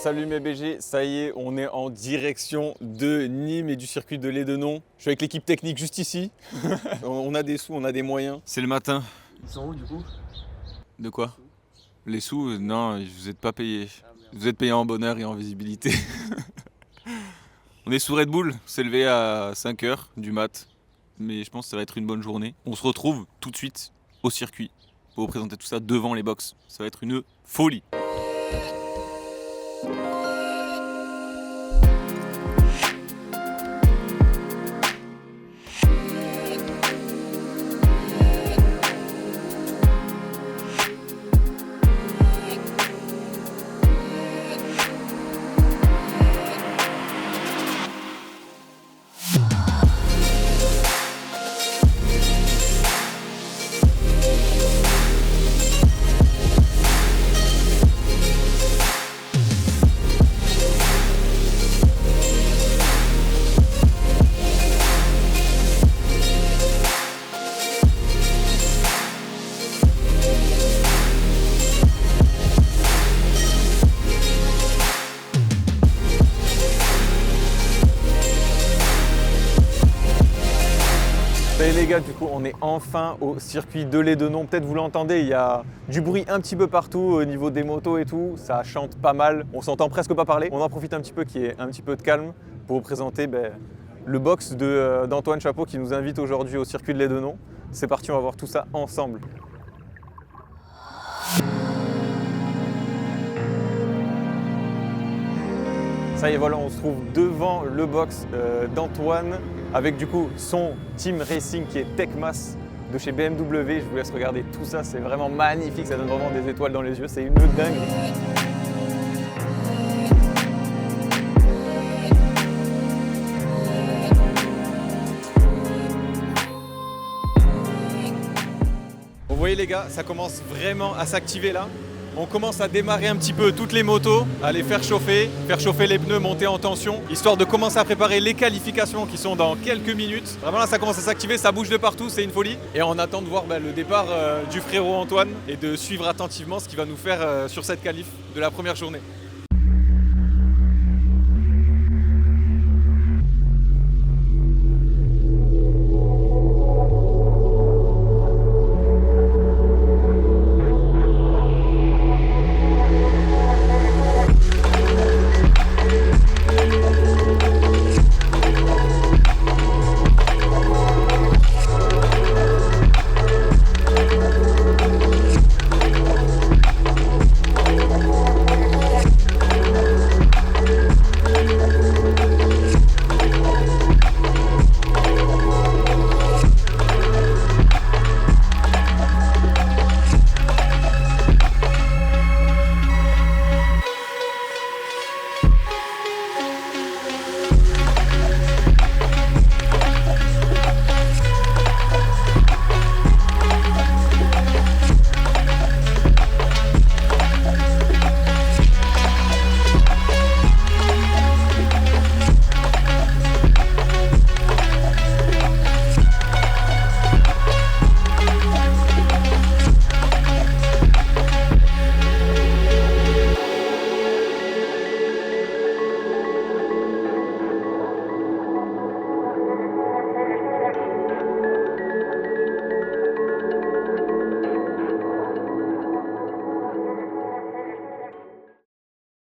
Salut mes BG, ça y est, on est en direction de Nîmes et du circuit de Lédenon. Je suis avec l'équipe technique juste ici. On a des sous, on a des moyens. C'est le matin. Ils sont où du coup? De quoi? Les sous, non, vous n'êtes pas payés. Vous êtes payés en bonheur et en visibilité. On est sous Red Bull, on s'est levé à 5h du mat. Mais je pense que ça va être une bonne journée. On se retrouve tout de suite au circuit pour vous présenter tout ça devant les box. Ça va être une folie. Salut les gars, du coup on est enfin au circuit de Lédenon. Peut-être vous l'entendez, il y a du bruit un petit peu partout au niveau des motos et tout. Ça chante pas mal, on s'entend presque pas parler. On en profite un petit peu qu'il y ait un petit peu de calme pour vous présenter le box d'Antoine Chapeau qui nous invite aujourd'hui au circuit de Lédenon. C'est parti, on va voir tout ça ensemble. Ça y est, voilà, on se trouve devant le box d'Antoine avec du coup son team racing qui est Techmas de chez BMW. Je vous laisse regarder tout ça, c'est vraiment magnifique, ça donne vraiment des étoiles dans les yeux, c'est une dingue. Vous voyez les gars, ça commence vraiment à s'activer là. On commence à démarrer un petit peu toutes les motos, à les faire chauffer les pneus, monter en tension, histoire de commencer à préparer les qualifications qui sont dans quelques minutes. Vraiment là ça commence à s'activer, ça bouge de partout, c'est une folie. Et on attend de voir le départ du frérot Antoine et de suivre attentivement ce qu'il va nous faire sur cette qualif de la première journée.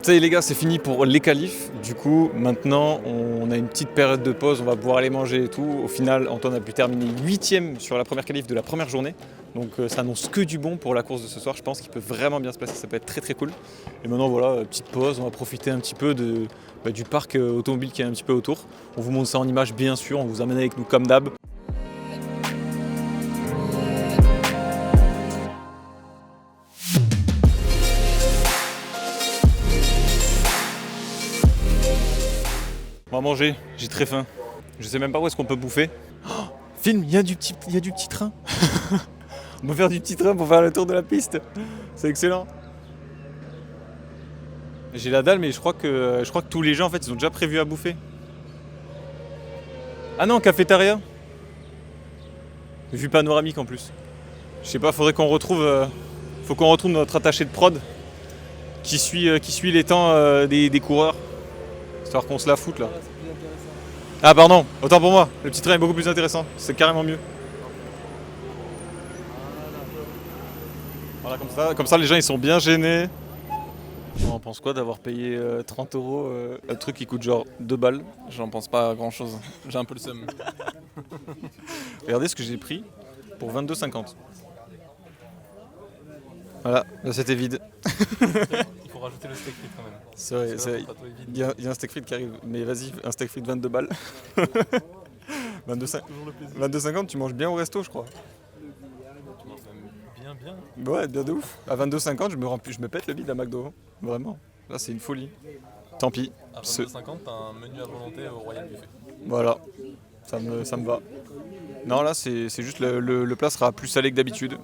Ça y est les gars, c'est fini pour les qualifs. Du coup, maintenant, on a une petite période de pause, on va pouvoir aller manger et tout. Au final, Antoine a pu terminer 8e sur la première qualif de la première journée. Donc ça annonce que du bon pour la course de ce soir. Je pense qu'il peut vraiment bien se passer, ça peut être très très cool. Et maintenant voilà, petite pause, on va profiter un petit peu du parc automobile qui est un petit peu autour. On vous montre ça en image bien sûr, on vous amène avec nous comme d'hab. On va manger, j'ai très faim. Je sais même pas où est-ce qu'on peut bouffer. Oh, film, il y a du petit train. On peut faire du petit train pour faire le tour de la piste. C'est excellent. J'ai la dalle, mais je crois que tous les gens en fait ils ont déjà prévu à bouffer. Ah non, cafétéria. Vue panoramique en plus. Je sais pas, faudrait qu'on retrouve. Faut qu'on retrouve notre attaché de prod qui suit les temps des coureurs. Histoire qu'on se la foute là. Ah pardon, autant pour moi, le petit train est beaucoup plus intéressant, c'est carrément mieux. Voilà, comme ça les gens ils sont bien gênés. On en pense quoi d'avoir payé 30 € un truc qui coûte genre 2 balles? J'en pense pas à grand chose, j'ai un peu le seum. Regardez ce que j'ai pris pour 22,50. Voilà, là c'était vide. Il faut rajouter le steak frites quand même. C'est vrai, il y a un steak frites qui arrive, mais vas-y, un steak frites 22 balles. 22,50, tu manges bien au resto, je crois. Tu manges même bien. Ouais, bien de ouf. À 22,50, je me pète le bide à McDo. Vraiment. Là, c'est une folie. Tant pis. À 22,50, t'as un menu à volonté au Royal Buffet. Voilà. Ça me va. Non, là, c'est juste le plat sera plus salé que d'habitude.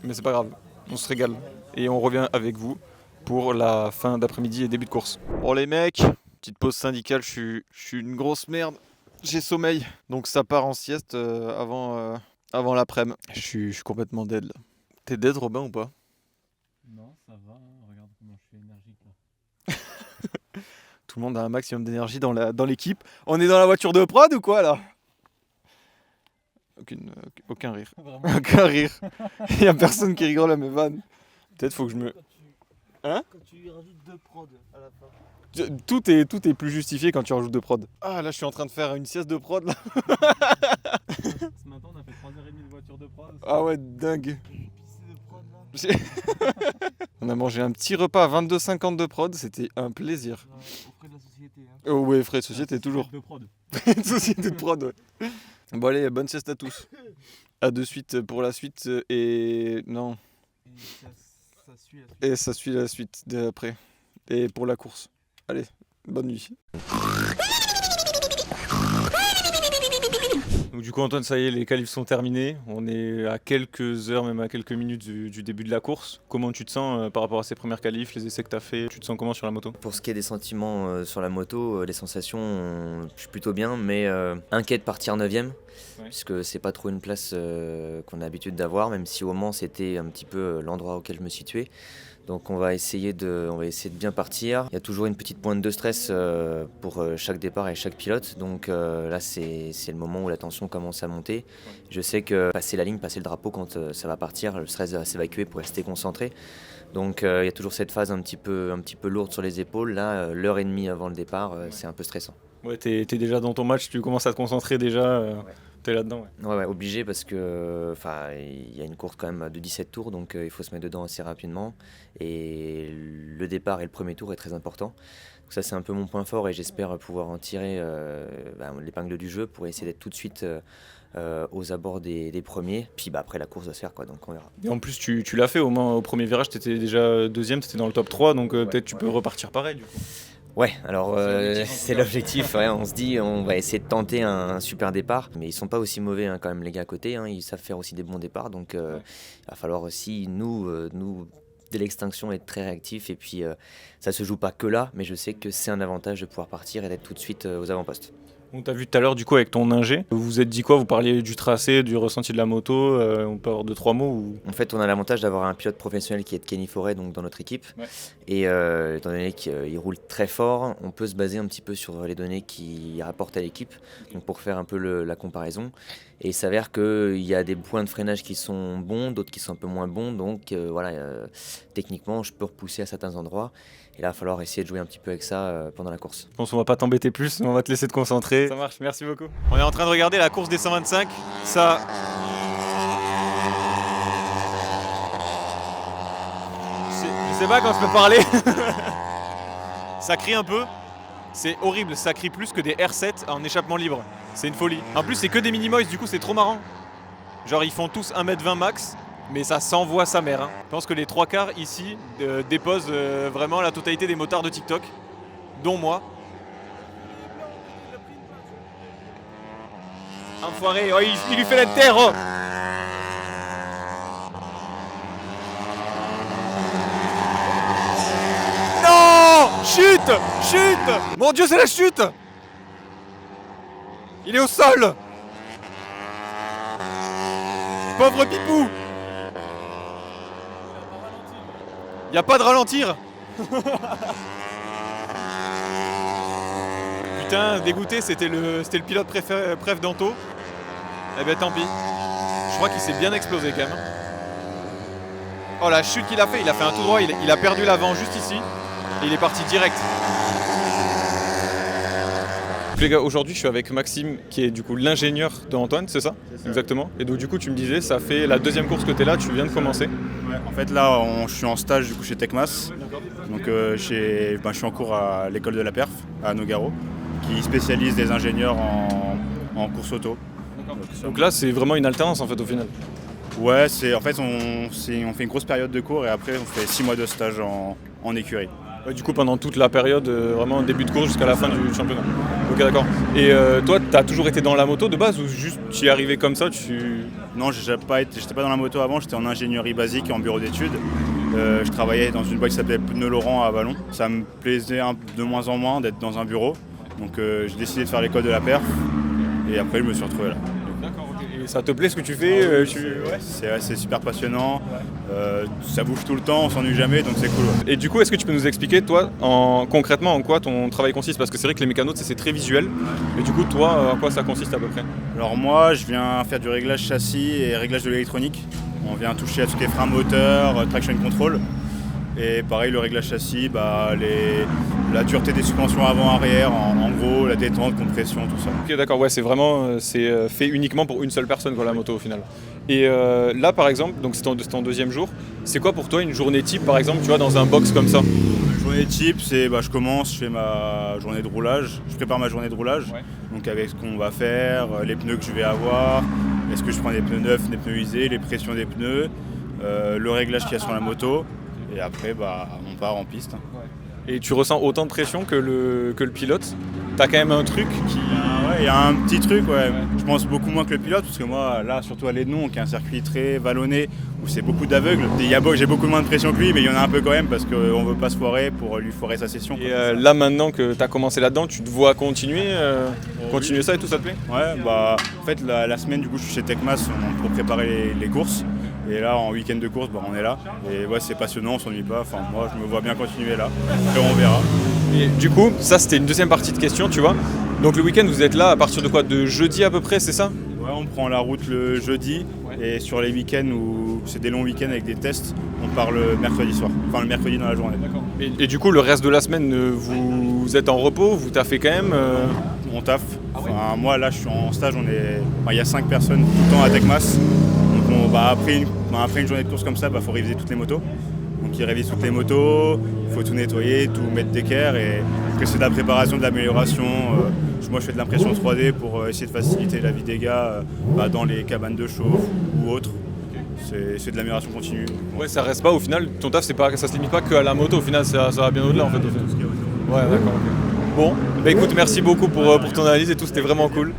Mais c'est pas grave. On se régale. Et on revient avec vous pour la fin d'après-midi et début de course. Bon, les mecs, petite pause syndicale. Je suis une grosse merde. J'ai sommeil. Donc, ça part en sieste avant l'après-midi. Je suis complètement dead là. T'es dead, Robin, ou pas? Non, ça va, regarde comment je suis énergique là. Tout le monde a un maximum d'énergie dans l'équipe. On est dans la voiture de prod ou quoi là? Aucun rire. Vraiment. Aucun rire. Il n'y a personne qui rigole à mes vannes. Peut-être faut que je me... Hein? Quand tu rajoutes 2 prods à la fin. Tout est plus justifié quand tu rajoutes de prod. Ah là je suis en train de faire une sieste de prod là. Ce matin on a fait 3h30 de voiture de prod. Ah ouais dingue. J'ai pissé de prod là. On a mangé un petit repas à 22,50 de prod, c'était un plaisir. Au frais de la société. Hein. Oh ouais frais de société toujours. De prod. Une société de prod ouais. Bon allez, bonne sieste à tous. À de suite pour la suite et... Non. Et ça suit la suite. Et ça suit la suite d'après. Et pour la course. Allez, bonne nuit. Donc du coup Antoine, ça y est, les qualifs sont terminés. On est à quelques heures, même à quelques minutes du début de la course. Comment tu te sens par rapport à ces premières qualifs, les essais que tu as fait? Tu te sens comment sur la moto? Pour ce qui est des sentiments sur la moto, les sensations, je suis plutôt bien, mais inquiet de partir 9ème, puisque c'est pas trop une place qu'on a l'habitude d'avoir, même si au Mans c'était un petit peu l'endroit auquel je me situais. Donc on va essayer de bien partir. Il y a toujours une petite pointe de stress pour chaque départ et chaque pilote. Donc là c'est le moment où la tension commence à monter. Je sais que passer la ligne, passer le drapeau quand ça va partir, le stress va s'évacuer pour rester concentré. Donc il y a toujours cette phase un petit peu lourde sur les épaules. Là, l'heure et demie avant le départ, c'est un peu stressant. Ouais, t'es déjà dans ton match, tu commences à te concentrer déjà. T'es là-dedans, ouais. Ouais, obligé parce que il y a une course quand même de 17 tours, donc il faut se mettre dedans assez rapidement. Et le départ et le premier tour est très important. Donc ça c'est un peu mon point fort et j'espère pouvoir en tirer l'épingle du jeu pour essayer d'être tout de suite aux abords des premiers. Puis après la course va se faire quoi, donc on verra. Et en plus tu l'as fait au premier virage, t'étais déjà deuxième, t'étais dans le top 3, donc peut-être tu peux repartir pareil du coup. Ouais, alors c'est l'objectif, ouais, on se dit on va essayer de tenter un super départ, mais ils sont pas aussi mauvais quand même les gars à côté, ils savent faire aussi des bons départs, donc il va falloir aussi nous dès l'extinction être très réactifs et puis ça se joue pas que là, mais je sais que c'est un avantage de pouvoir partir et d'être tout de suite aux avant-postes. On t'a vu tout à l'heure du coup avec ton ingé, vous vous êtes dit quoi? Vous parliez du tracé, du ressenti de la moto, on peut avoir 2-3 mots ou... En fait on a l'avantage d'avoir un pilote professionnel qui est Kenny Forêt donc dans notre équipe, et étant donné qu'il roule très fort, on peut se baser un petit peu sur les données qu'il rapporte à l'équipe, donc pour faire un peu la comparaison, et il s'avère qu'il y a des points de freinage qui sont bons, d'autres qui sont un peu moins bons, donc techniquement je peux repousser à certains endroits. Et là, il va falloir essayer de jouer un petit peu avec ça pendant la course. Je pense qu'on va pas t'embêter plus, on va te laisser te concentrer. Ça marche, merci beaucoup. On est en train de regarder la course des 125. Ça... Je sais pas quand je peux parler. Ça crie un peu. C'est horrible, ça crie plus que des R7 en échappement libre. C'est une folie. En plus, c'est que des Minimoys, du coup, c'est trop marrant. Genre, ils font tous 1m20 max. Mais ça s'envoie sa mère. Hein. Je pense que les 3/4 ici déposent vraiment la totalité des motards de TikTok, dont moi. Enfoiré, oh, il lui fait la terre. Oh. Non, chute. Mon Dieu, c'est la chute. Il est au sol. Pauvre Pipou. Y a pas de ralentir. Putain, dégoûté, c'était le pilote préf d'Anto. Eh ben tant pis. Je crois qu'il s'est bien explosé quand même. Oh la chute qu'il a fait un tout droit, il a perdu l'avant juste ici. Et il est parti direct. Donc les gars, aujourd'hui je suis avec Maxime qui est du coup l'ingénieur d'Antoine, c'est ça? Exactement. Et donc du coup tu me disais, ça fait la deuxième course que tu es là, tu viens de commencer. Ouais, en fait là je suis en stage du coup chez Tecmas. Donc je suis en cours à l'école de la perf à Nogaro, qui spécialise des ingénieurs en course auto. Donc là c'est vraiment une alternance en fait au final. Ouais, on fait une grosse période de cours et après on fait 6 mois de stage en écurie. Ouais, du coup pendant toute la période, vraiment début de course jusqu'à la fin du championnat. Ok d'accord. Et toi tu as toujours été dans la moto de base ou juste tu y es arrivé comme ça Non, j'étais pas dans la moto avant, j'étais en ingénierie basique en bureau d'études. Je travaillais dans une boîte qui s'appelait Pneus Laurent à Vallon. Ça me plaisait de moins en moins d'être dans un bureau. Donc j'ai décidé de faire l'école de la perf et après je me suis retrouvé là. D'accord, ok. Et ça te plaît ce que tu fais Ouais, c'est super passionnant, ça bouge tout le temps, on s'ennuie jamais, donc c'est cool. Ouais. Et du coup, est-ce que tu peux nous expliquer, toi, concrètement, en quoi ton travail consiste? Parce que c'est vrai que les mécanos, c'est très visuel. Et du coup, toi, en quoi ça consiste à peu près? Alors moi, je viens faire du réglage châssis et réglage de l'électronique. On vient toucher à tout ce qui est frein moteur, traction control. Et pareil, le réglage châssis, la dureté des suspensions avant-arrière, en gros, la détente, compression, tout ça. Ok, d'accord, ouais, c'est fait uniquement pour une seule personne, quoi, la moto au final. Et là, par exemple, donc c'est ton deuxième jour, c'est quoi pour toi une journée type, par exemple, tu vois, dans un box comme ça? Une journée type, c'est je commence, je fais ma journée de roulage, je prépare ma journée de roulage, donc avec ce qu'on va faire, les pneus que je vais avoir, est-ce que je prends des pneus neufs, des pneus usés, les pressions des pneus, le réglage qu'il y a sur la moto. Et après, on part en piste. Et tu ressens autant de pression que le pilote? T'as quand même un truc qui... Il y a un petit truc, ouais. Je pense beaucoup moins que le pilote, parce que moi, là, surtout à l'Ednon, qui est un circuit très vallonné, où c'est beaucoup d'aveugles. J'ai beaucoup moins de pression que lui, mais il y en a un peu quand même, parce qu'on veut pas se foirer pour lui foirer sa session. Et là, maintenant que t'as commencé là-dedans, tu te vois continuer ça et tout, ça te plaît? Ouais, en fait, la semaine, du coup, je suis chez Tecmas pour préparer les courses. Et là, en week-end de course, on est là. Et ouais, c'est passionnant, on s'ennuie pas. Enfin, moi, je me vois bien continuer là. Après, on verra. Et du coup, ça, c'était une deuxième partie de question, tu vois. Donc le week-end, vous êtes là à partir de quoi? De jeudi à peu près, c'est ça? Ouais, on prend la route le jeudi. Et sur les week-ends où c'est des longs week-ends avec des tests, on part le mercredi soir. Enfin, le mercredi dans la journée. D'accord. Et du coup, le reste de la semaine, vous êtes en repos? Vous taffez quand même On taffe. Enfin, moi, là, je suis en stage. Il y a 5 personnes tout le temps à Tecmas. Donc après une journée de course comme ça, faut réviser toutes les motos. Donc ils révisent toutes les motos, il faut tout nettoyer, tout mettre d'équerre et après c'est de la préparation, de l'amélioration. Moi je fais de l'impression 3D pour essayer de faciliter la vie des gars dans les cabanes de chauffe ou autres. C'est de l'amélioration continue. Ouais, ça reste pas au final, ton taf ça se limite pas que à la moto, au final ça va bien au-delà en fait. Ouais, d'accord, ok. Bon, écoute, merci beaucoup pour ton analyse et tout, c'était vraiment cool.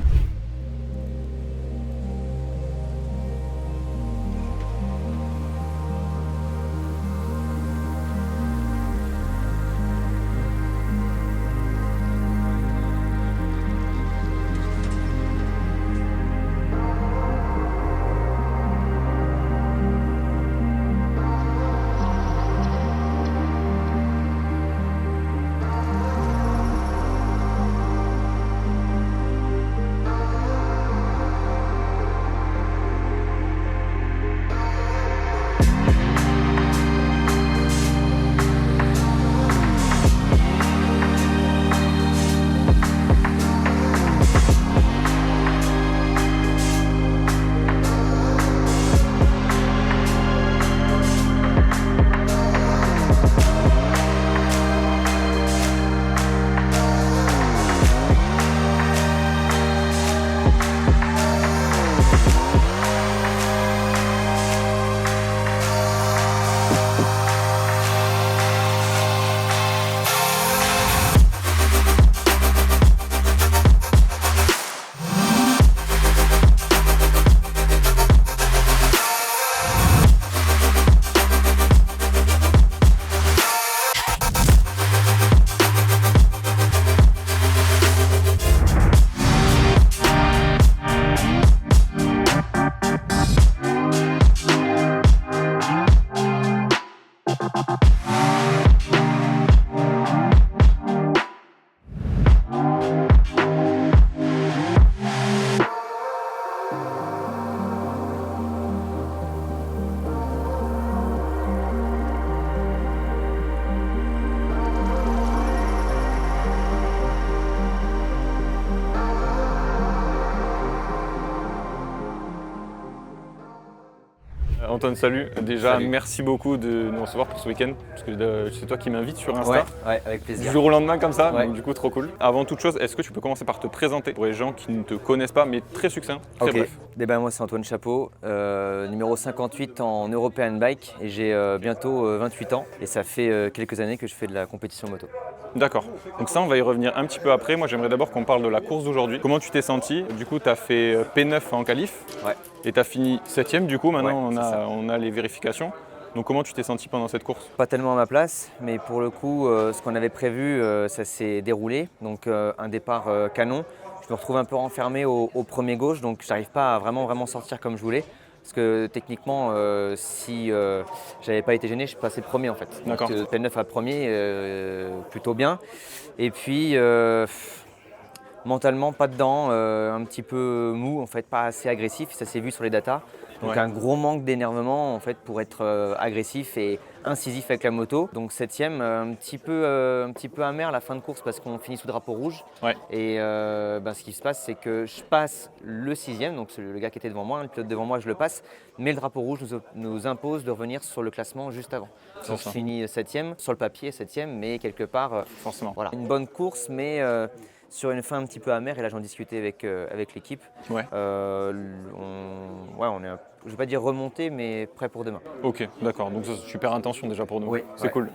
Antoine, salut. Déjà, Salut. merci beaucoup de nous recevoir pour ce week-end, parce que c'est toi qui m'invites sur Insta. Ouais, avec Du plaisir. jour au lendemain comme ça, Ouais. donc du coup trop cool. Avant toute chose, est-ce que tu peux commencer par te présenter pour les gens qui ne te connaissent pas, mais très succinct, très Ok, bref. moi c'est Antoine Chapeau, numéro 58 en European Bike et j'ai bientôt 28 ans et ça fait quelques années que je fais de la compétition moto. D'accord, donc ça on va y revenir un petit peu après. Moi j'aimerais d'abord qu'on parle de la course d'aujourd'hui. Comment tu t'es senti? Du coup tu as fait P9 en qualif Ouais. et tu as fini 7ème du coup, maintenant Ouais, c'est ça. on a les vérifications. Donc comment tu t'es senti pendant cette course? Pas tellement à ma place, mais pour le coup, ce qu'on avait prévu, ça s'est déroulé. Donc un départ canon. Je me retrouve un peu enfermé au premier gauche, donc j'arrive pas à vraiment sortir comme je voulais. Parce que techniquement, si j'avais pas été gêné, je passais premier en fait. D'accord. Donc P9 à premier, plutôt bien. Et puis mentalement pas dedans, un petit peu mou en fait, pas assez agressif. Ça s'est vu sur les datas. Donc Ouais. un gros manque d'énervement en fait pour être agressif et incisif avec la moto. Donc 7ème, un petit peu amer à la fin de course parce qu'on finit sous drapeau rouge. Ouais. Et ce qui se passe, c'est que je passe le 6ème, donc c'est le gars qui était devant moi, le pilote devant moi, je le passe. Mais le drapeau rouge nous impose de revenir sur le classement juste avant. C'est Donc ça. je finis 7ème, sur le papier 7ème, mais quelque part, Forcément. voilà, une bonne course, mais sur une fin un petit peu amère. Et là, j'en discutais avec l'équipe. Ouais. On est, je ne vais pas dire remonté, mais prêt pour demain. Ok, d'accord, donc ça, c'est super intention déjà pour nous. Oui, c'est ouais. cool.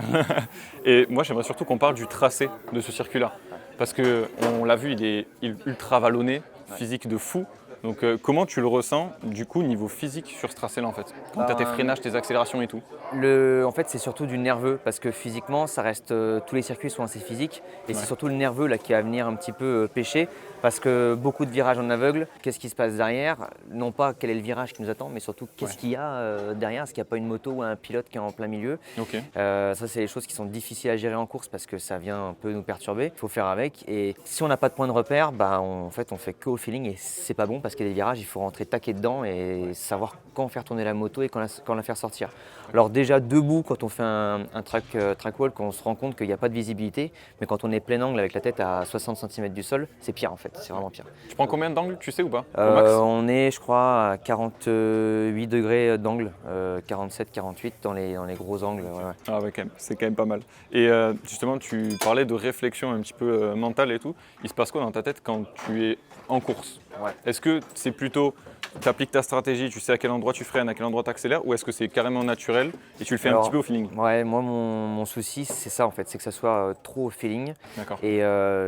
Et moi j'aimerais surtout qu'on parle du tracé de ce circuit-là. Parce qu'on l'a vu, il est ultra vallonné, physique de fou. Donc comment tu le ressens du coup niveau physique sur ce tracé-là en fait? Quand tu as tes freinages, tes accélérations et tout. En fait, c'est surtout du nerveux parce que physiquement, ça reste, tous les circuits sont assez physiques et c'est surtout le nerveux là qui va venir un petit peu pêcher parce que beaucoup de virages en aveugle. Qu'est-ce qui se passe derrière? Non pas quel est le virage qui nous attend, mais surtout qu'est-ce qu'il y a derrière? Est-ce qu'il n'y a pas une moto ou un pilote qui est en plein milieu? Ok. Ça, c'est des choses qui sont difficiles à gérer en course parce que ça vient un peu nous perturber. Il faut faire avec. Et si on n'a pas de point de repère, on fait que au feeling et c'est pas bon parce qu'il y a des virages, il faut rentrer taquet dedans et savoir quand faire tourner la moto et quand la faire sortir. Alors déjà debout, quand on fait un track walk, on se rend compte qu'il n'y a pas de visibilité, mais quand on est plein angle avec la tête à 60 cm du sol, c'est pire en fait, c'est vraiment pire. Tu prends combien d'angles, tu sais ou pas? Au max? On est, je crois, à 48 degrés d'angle, 47, 48 dans les gros angles. Ouais. Ah ouais, quand même, c'est quand même pas mal. Et justement, tu parlais de réflexion un petit peu mentale et tout. Il se passe quoi dans ta tête quand tu es en course? Ouais. Est-ce que c'est plutôt, tu appliques ta stratégie, tu sais à quel endroit tu freines, à quel endroit tu accélères, ou est-ce que c'est carrément naturel et tu le fais un petit peu au feeling? Ouais, moi mon souci c'est ça en fait, c'est que ça soit trop au feeling. D'accord. Et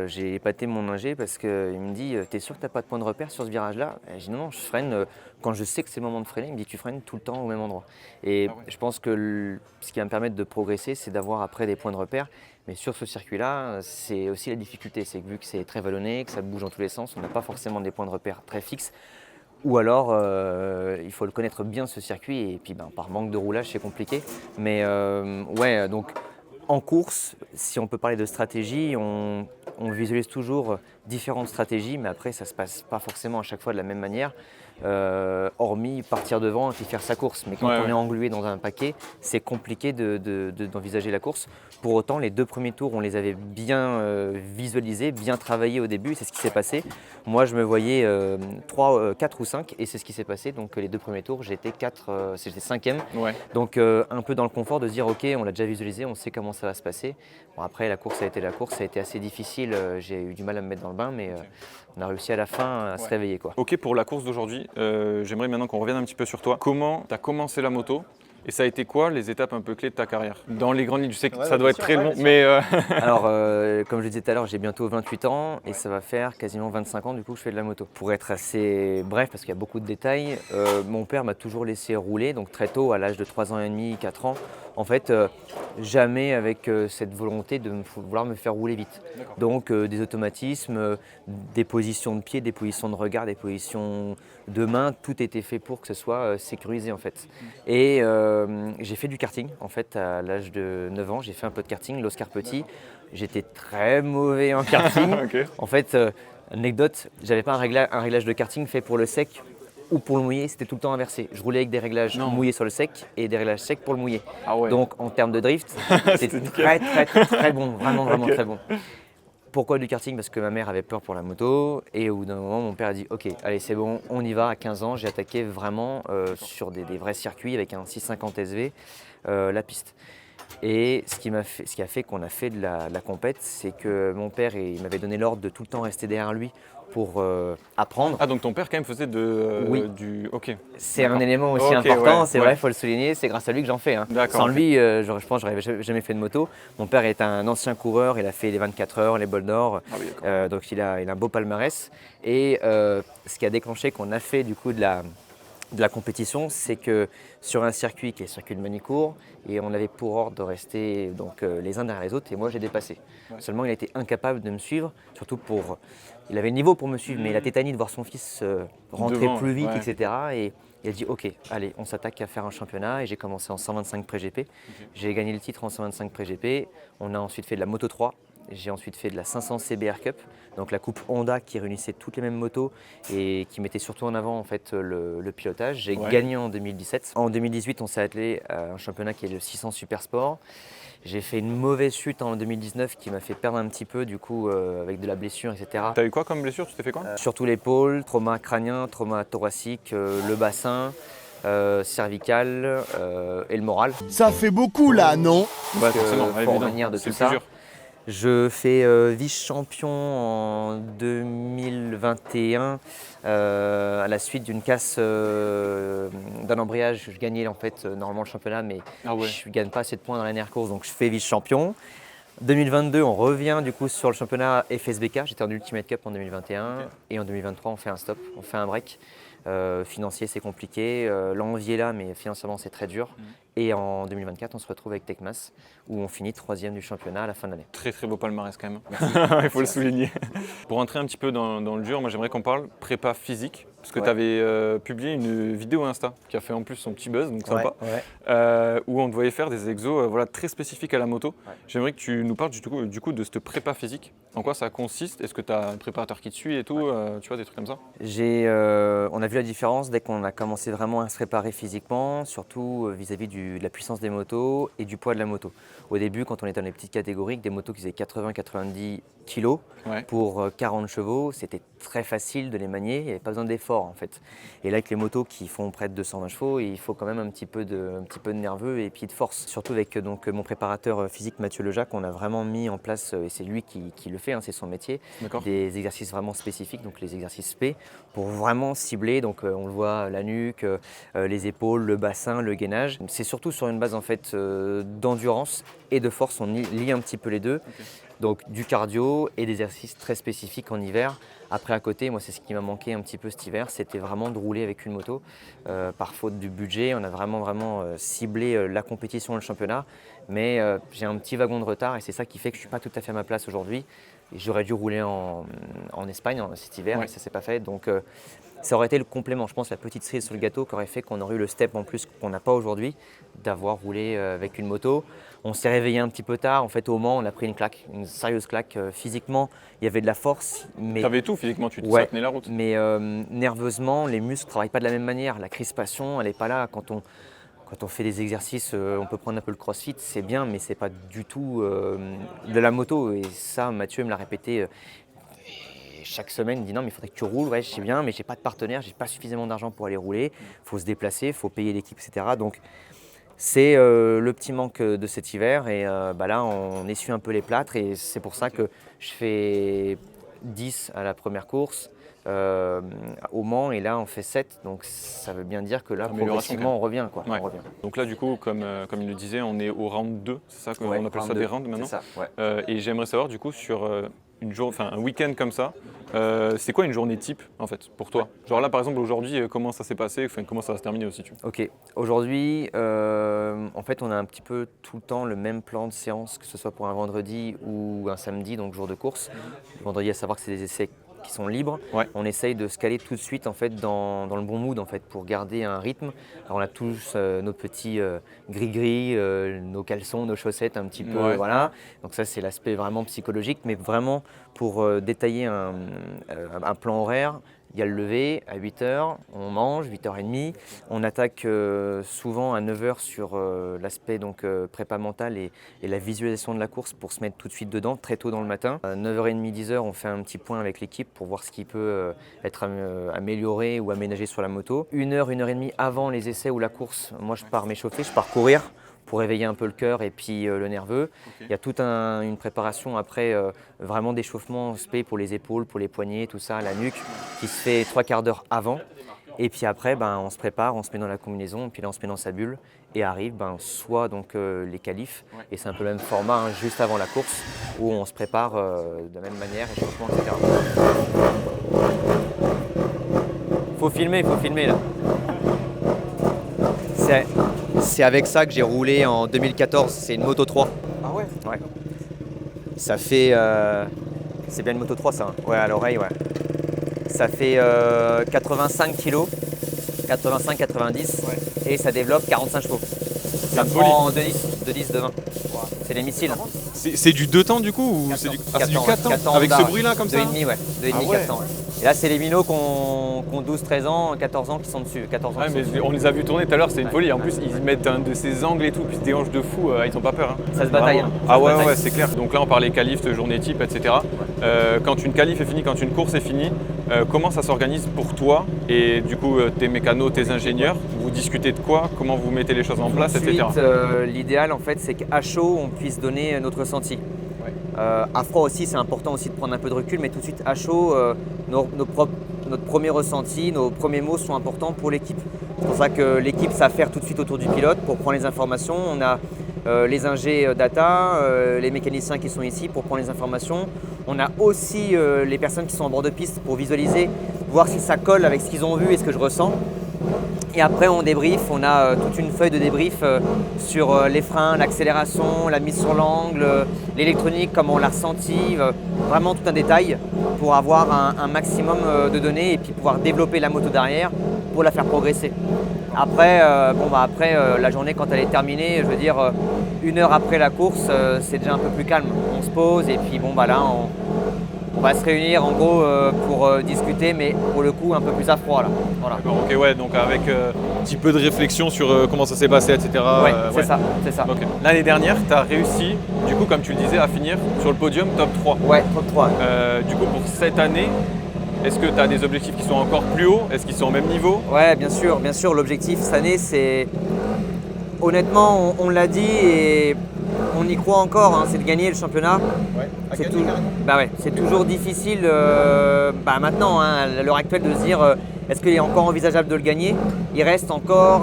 j'ai épaté mon ingé parce qu'il me dit t'es sûr que t'as pas de point de repère sur ce virage-là? Et j'ai dit non, je freine quand je sais que c'est le moment de freiner. Il me dit tu freines tout le temps au même endroit. Et je pense que ce qui va me permettre de progresser, c'est d'avoir après des points de repère. Mais sur ce circuit-là, c'est aussi la difficulté, c'est que vu que c'est très vallonné, que ça bouge dans tous les sens, on n'a pas forcément des points de repère très fixes. Ou alors, il faut le connaître bien ce circuit et puis par manque de roulage, c'est compliqué. Mais donc en course, si on peut parler de stratégie, on visualise toujours différentes stratégies, mais après ça ne se passe pas forcément à chaque fois de la même manière. Hormis partir devant et puis faire sa course. Mais quand on est englué dans un paquet, c'est compliqué d'envisager la course. Pour autant, les 2 premiers tours, on les avait bien visualisés, bien travaillés au début, c'est ce qui s'est passé. Moi, je me voyais 4 ou 5 et c'est ce qui s'est passé. Donc les 2 premiers tours, j'étais 5e. Ouais. Donc un peu dans le confort de se dire ok, on l'a déjà visualisé, on sait comment ça va se passer. Bon, après, la course, ça a été assez difficile. J'ai eu du mal à me mettre dans le bain, mais on a réussi à la fin à se réveiller, quoi. Ok, pour la course d'aujourd'hui, j'aimerais maintenant qu'on revienne un petit peu sur toi. Comment tu as commencé la moto et ça a été quoi les étapes un peu clés de ta carrière? Dans les grandes lignes, je sais que ça doit être très long, mais… Alors, comme je le disais tout à l'heure, j'ai bientôt 28 ans et ça va faire quasiment 25 ans du coup que je fais de la moto. Pour être assez bref, parce qu'il y a beaucoup de détails, mon père m'a toujours laissé rouler, donc très tôt, à l'âge de 3 ans et demi, 4 ans. En fait, jamais avec cette volonté de vouloir me faire rouler vite. Donc des automatismes, des positions de pied, des positions de regard, des positions de main, tout était fait pour que ce soit sécurisé en fait. Et j'ai fait du karting en fait à l'âge de 9 ans, j'ai fait un peu de karting, l'Oscar Petit. J'étais très mauvais en karting. Okay. En fait, anecdote, j'avais pas un réglage de karting fait pour le sec ou pour le mouillé, c'était tout le temps inversé. Je roulais avec des réglages mouillés sur le sec et des réglages secs pour le mouillé. Ah ouais. Donc en termes de drift, c'était très bon, vraiment très bon. Pourquoi du karting? Parce que ma mère avait peur pour la moto et au bout d'un moment mon père a dit ok, allez c'est bon, on y va. À 15 ans j'ai attaqué vraiment sur des vrais circuits avec un 650 SV la piste. Et ce qui a fait qu'on a fait de la compète, c'est que mon père il m'avait donné l'ordre de tout le temps rester derrière lui pour apprendre. Ah donc ton père quand même faisait Oui. du... Ok. C'est un élément aussi Ok, important, ouais, c'est ouais. vrai, il faut le souligner, c'est grâce à lui que j'en fais. Hein. D'accord, Sans ok. lui, je pense que j'aurais jamais fait de moto. Mon père est un ancien coureur, il a fait les 24 heures, les bols d'or, Ah oui, d'accord. donc il a un beau palmarès. Et ce qui a déclenché qu'on a fait du coup de la compétition, c'est que sur un circuit qui est le circuit de Manicourt, et on avait pour ordre de rester donc, les uns derrière les autres, et moi j'ai dépassé. Ouais. Seulement il a été incapable de me suivre, surtout pour... Il avait le niveau pour me suivre, mais la tétanie de voir son fils rentrer Devant, plus vite, ouais. etc. Et il a dit ok, allez, on s'attaque à faire un championnat, et j'ai commencé en 125 pré-GP. J'ai gagné le titre en 125 pré-GP, on a ensuite fait de la Moto 3. J'ai ensuite fait de la 500 CBR Cup, donc la coupe Honda qui réunissait toutes les mêmes motos et qui mettait surtout en avant en fait, le pilotage. J'ai gagné en 2017. En 2018, on s'est attelé à un championnat qui est le 600 Super Sport. J'ai fait une mauvaise chute en 2019 qui m'a fait perdre un petit peu du coup avec de la blessure, etc. T'as eu quoi comme blessure? Tu t'es fait quoi? Surtout l'épaule, trauma crânien, trauma thoracique, le bassin. Cervical et le moral. Ça fait beaucoup là, non? Ouais, que forcément, faut évident. revenir de C'est tout le plus ça. dur. Je fais vice-champion en 2021 à la suite d'une casse d'un embrayage. Je gagnais en fait normalement le championnat, mais Ah ouais. je ne gagne pas assez de points dans la dernière course, donc je fais vice-champion. 2022, on revient du coup sur le championnat FSBK. J'étais en Ultimate Cup en 2021 et en 2023, on fait un stop, on fait un break. Financier, c'est compliqué. L'envie est là, mais financièrement, c'est très dur. Et en 2024, on se retrouve avec Tecmas, où on finit 3e du championnat à la fin de l'année. Très très beau palmarès quand même. Il faut le souligner. Pour rentrer un petit peu dans le dur, moi j'aimerais qu'on parle prépa physique. Parce que Ouais. tu avais publié une vidéo Insta qui a fait en plus son petit buzz, donc sympa, où on te voyait faire des exos voilà, très spécifiques à la moto. Ouais. J'aimerais que tu nous parles du coup de cette prépa physique. En quoi ça consiste? Est-ce que tu as un préparateur qui te suit et tout, tu vois, des trucs comme ça? On a vu la différence dès qu'on a commencé vraiment à se préparer physiquement, surtout vis-à-vis de la puissance des motos et du poids de la moto. Au début, quand on était dans les petites catégories, des motos qui faisaient 80-90 kg Ouais. pour 40 chevaux, c'était très facile de les manier, il n'y avait pas besoin d'effort en fait. Et là, avec les motos qui font près de 220 chevaux, il faut quand même un petit peu de nerveux et puis de force. Surtout avec donc, mon préparateur physique Mathieu Lejac, on a vraiment mis en place, et c'est lui qui le fait, hein, c'est son métier, D'accord. des exercices vraiment spécifiques, donc les exercices P, pour vraiment cibler, donc on le voit, la nuque, les épaules, le bassin, le gainage. C'est surtout sur une base en fait d'endurance et de force, on lie un petit peu les deux. Ok. Donc du cardio et des exercices très spécifiques en hiver. Après à côté, moi c'est ce qui m'a manqué un petit peu cet hiver, c'était vraiment de rouler avec une moto. Par faute du budget, on a vraiment ciblé la compétition et le championnat. Mais j'ai un petit wagon de retard et c'est ça qui fait que je ne suis pas tout à fait à ma place aujourd'hui. Et j'aurais dû rouler en Espagne cet hiver et ça ne s'est pas fait. Donc ça aurait été le complément, je pense, la petite cerise sur le gâteau qui aurait fait qu'on aurait eu le step en plus qu'on n'a pas aujourd'hui, d'avoir roulé avec une moto. On s'est réveillé un petit peu tard, en fait au Mans on a pris une claque, une sérieuse claque. Physiquement, il y avait de la force. Mais Tu avais tout physiquement, ça tenait la route. Mais nerveusement, les muscles ne travaillent pas de la même manière. La crispation, elle n'est pas là. Quand on fait des exercices, on peut prendre un peu le crossfit, c'est bien, mais ce n'est pas du tout de la moto. Et ça, Mathieu me l'a répété chaque semaine. Il me dit non, mais il faudrait que tu roules. Ouais, je sais bien, mais je n'ai pas de partenaire, je n'ai pas suffisamment d'argent pour aller rouler. Il faut se déplacer, il faut payer l'équipe, etc. Donc, c'est le petit manque de cet hiver. Et là, on essuie un peu les plâtres. Et c'est pour ça que je fais 10 à la première course. Au Mans et là on fait 7, donc ça veut bien dire que là progressivement on revient, quoi. Ouais. On revient. Donc là du coup comme il le disait, on est au round 2, c'est ça qu'on appelle ça 2. des rounds maintenant. C'est ça, ouais. Et j'aimerais savoir du coup sur un week-end comme ça, c'est quoi une journée type en fait pour toi? Genre là par exemple aujourd'hui comment ça s'est passé, comment ça va se terminer aussi tu vois? Ok, aujourd'hui en fait on a un petit peu tout le temps le même plan de séance, que ce soit pour un vendredi ou un samedi, donc jour de course. Le vendredi, à savoir que c'est des essais qui sont libres. Ouais. On essaye de se caler tout de suite en fait, dans le bon mood en fait, pour garder un rythme. Alors, on a tous nos petits gris-gris, nos caleçons, nos chaussettes un petit peu. Ouais. Voilà. Donc ça c'est l'aspect vraiment psychologique, mais vraiment pour détailler un plan horaire, Il y a le lever à 8h, on mange, 8h30. On attaque souvent à 9h sur l'aspect prépa mentale et la visualisation de la course pour se mettre tout de suite dedans, très tôt dans le matin. À 9h30, 10h, on fait un petit point avec l'équipe pour voir ce qui peut être amélioré ou aménagé sur la moto. 1h, 1h30 avant les essais ou la course, moi je pars m'échauffer, je pars courir pour réveiller un peu le cœur et puis le nerveux. Okay. Il y a toute une préparation après, vraiment d'échauffement spé pour les épaules, pour les poignets, tout ça, la nuque, qui se fait 3/4 d'heure avant. Et puis après, on se prépare, on se met dans la combinaison, puis là on se met dans sa bulle et arrive soit les qualifs, et c'est un peu le même format juste avant la course, où on se prépare de la même manière, échauffement, etc. Faut filmer là. C'est avec ça que j'ai roulé en 2014, c'est une Moto 3. Ah ouais? Ouais. Ça fait... c'est bien une Moto 3 ça, hein. Ouais, à l'oreille, ouais. Ça fait 85 kg, 85-90, et ça développe 45 chevaux. Ça me prend 2,10, 2,20. C'est les missiles. C'est du 2 temps du coup ou c'est du 4 temps avec ce bruit là comme ça? 2,5, ouais. 2,5, 4 temps. Ouais. Et là, c'est les minots qui ont 12-13 ans, 14 ans qui sont dessus. 14 ans mais on les a vus tourner tout à l'heure, c'est une folie. En plus, ils mettent un de ces angles et tout, puis des hanches de fou, ils n'ont pas peur. Hein. Ça se bataille. Hein. Ah ouais, c'est clair. Donc là, on parlait qualif, journée type, etc. Quand une qualif est finie, quand une course est finie, comment ça s'organise pour toi et du coup tes mécanos, tes ingénieurs? Vous discutez de quoi? Comment vous mettez les choses en place, etc. L'idéal, en fait, c'est qu'à chaud, on puisse donner notre ressenti. À froid aussi, c'est important aussi de prendre un peu de recul, mais tout de suite à chaud, notre premier ressenti, nos premiers mots sont importants pour l'équipe. C'est pour ça que l'équipe s'affaire tout de suite autour du pilote pour prendre les informations. On a les ingés data, les mécaniciens qui sont ici pour prendre les informations. On a aussi les personnes qui sont en bord de piste pour visualiser, voir si ça colle avec ce qu'ils ont vu et ce que je ressens. Et après, on débrief, on a toute une feuille de débrief sur les freins, l'accélération, la mise sur l'angle, l'électronique, comment on l'a ressenti, vraiment tout un détail pour avoir un maximum de données et puis pouvoir développer la moto derrière pour la faire progresser. Après, la journée, quand elle est terminée, je veux dire, 1 heure après la course, c'est déjà un peu plus calme. On se pose et puis là, on va se réunir en gros pour discuter, mais pour le coup un peu plus à froid là. Voilà. D'accord, ok, ouais, donc avec un petit peu de réflexion sur comment ça s'est passé, etc. Ouais, c'est ça. Okay. L'année dernière, tu as réussi, du coup, comme tu le disais, à finir sur le podium top 3. Ouais, top 3. Du coup, pour cette année, est-ce que tu as des objectifs qui sont encore plus hauts? Est-ce qu'ils sont au même niveau? Ouais, bien sûr. L'objectif cette année, c'est... Honnêtement, on l'a dit et on y croit encore, c'est de gagner le championnat. Ouais, c'est toujours difficile maintenant, à l'heure actuelle, de se dire est-ce qu'il est encore envisageable de le gagner. Il reste encore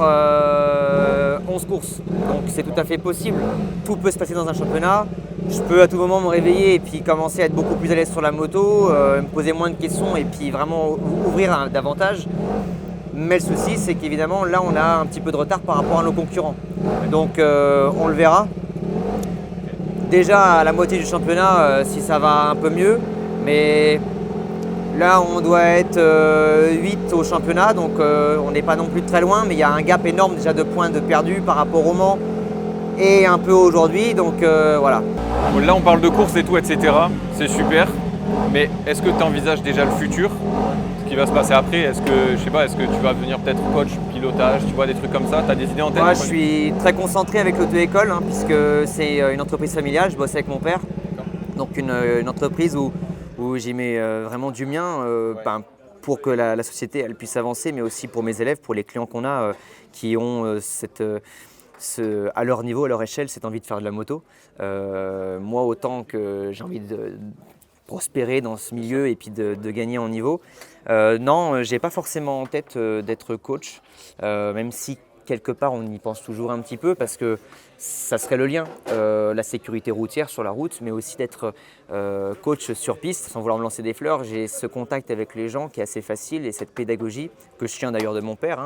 11 courses, donc c'est tout à fait possible. Tout peut se passer dans un championnat. Je peux à tout moment me réveiller et puis commencer à être beaucoup plus à l'aise sur la moto, me poser moins de questions et puis vraiment ouvrir davantage. Mais le souci, c'est qu'évidemment, là, on a un petit peu de retard par rapport à nos concurrents. Donc, on le verra. Déjà, à la moitié du championnat, si ça va un peu mieux. Mais là, on doit être 8 au championnat. Donc, on n'est pas non plus très loin. Mais il y a un gap énorme déjà de points de perdus par rapport au Mans et un peu aujourd'hui. Donc, voilà. Là, on parle de course et tout, etc. C'est super. Mais est-ce que tu envisages déjà le futur? Qui va se passer après? Est-ce que tu vas devenir peut-être coach, pilotage, tu vois, des trucs comme ça? Tu as des idées en tête? Moi, je suis très concentré avec l'auto-école puisque c'est une entreprise familiale, je bosse avec mon père. Donc une entreprise où j'y mets vraiment du mien pour que la société elle puisse avancer, mais aussi pour mes élèves, pour les clients qu'on a qui ont à leur niveau, à leur échelle, cette envie de faire de la moto. Moi, autant que j'ai envie de prospérer dans ce milieu et puis de gagner en niveau. Non, j'ai pas forcément en tête d'être coach, même si quelque part on y pense toujours un petit peu parce que ça serait le lien, la sécurité routière sur la route, mais aussi d'être coach sur piste, sans vouloir me lancer des fleurs. J'ai ce contact avec les gens qui est assez facile et cette pédagogie, que je tiens d'ailleurs de mon père,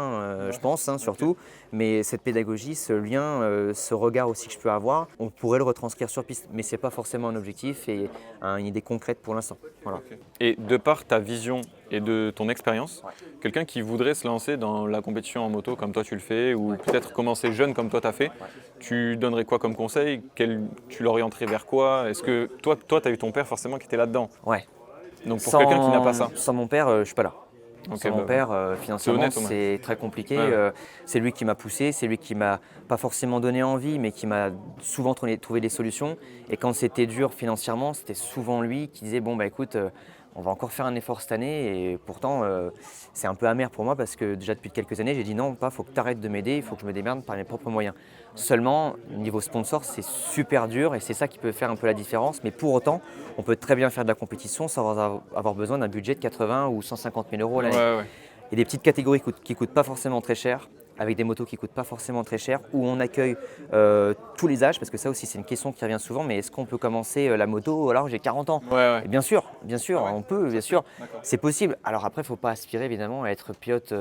je pense, surtout, mais cette pédagogie, ce lien, ce regard aussi que je peux avoir, on pourrait le retranscrire sur piste, mais c'est pas forcément un objectif et une idée concrète pour l'instant. Voilà. Okay. Et de par ta vision et de ton expérience, quelqu'un qui voudrait se lancer dans la compétition en moto comme toi tu le fais, ou peut-être commencer jeune comme toi tu as fait, tu donnerais quoi comme conseil? Tu l'orienterais vers quoi? Est-ce que toi tu as eu ton père forcément qui était là-dedans? Ouais. Donc pour quelqu'un qui n'a pas ça? Sans mon père, je suis pas là. Ok, Sans mon bah, père, financièrement, honnête, au moins. c'est très compliqué. Ouais. C'est lui qui m'a poussé, c'est lui qui m'a pas forcément donné envie, mais qui m'a souvent trouvé des solutions. Et quand c'était dur financièrement, c'était souvent lui qui disait bon bah écoute, on va encore faire un effort cette année. Et pourtant, c'est un peu amer pour moi parce que déjà depuis quelques années, j'ai dit non, faut que tu arrêtes de m'aider, il faut que je me démerde par mes propres moyens. Seulement, niveau sponsor, c'est super dur et c'est ça qui peut faire un peu la différence. Mais pour autant, on peut très bien faire de la compétition sans avoir besoin d'un budget de 80 ou 150 000 euros l'année. Ouais. Il y a des petites catégories qui coûtent pas forcément très cher, avec des motos qui coûtent pas forcément très cher, où on accueille tous les âges, parce que ça aussi c'est une question qui revient souvent, mais est-ce qu'on peut commencer la moto alors que j'ai 40 ans? Ouais. Et bien sûr, Ah ouais. on peut, bien sûr, D'accord. c'est possible. Alors après, il ne faut pas aspirer évidemment à être pilote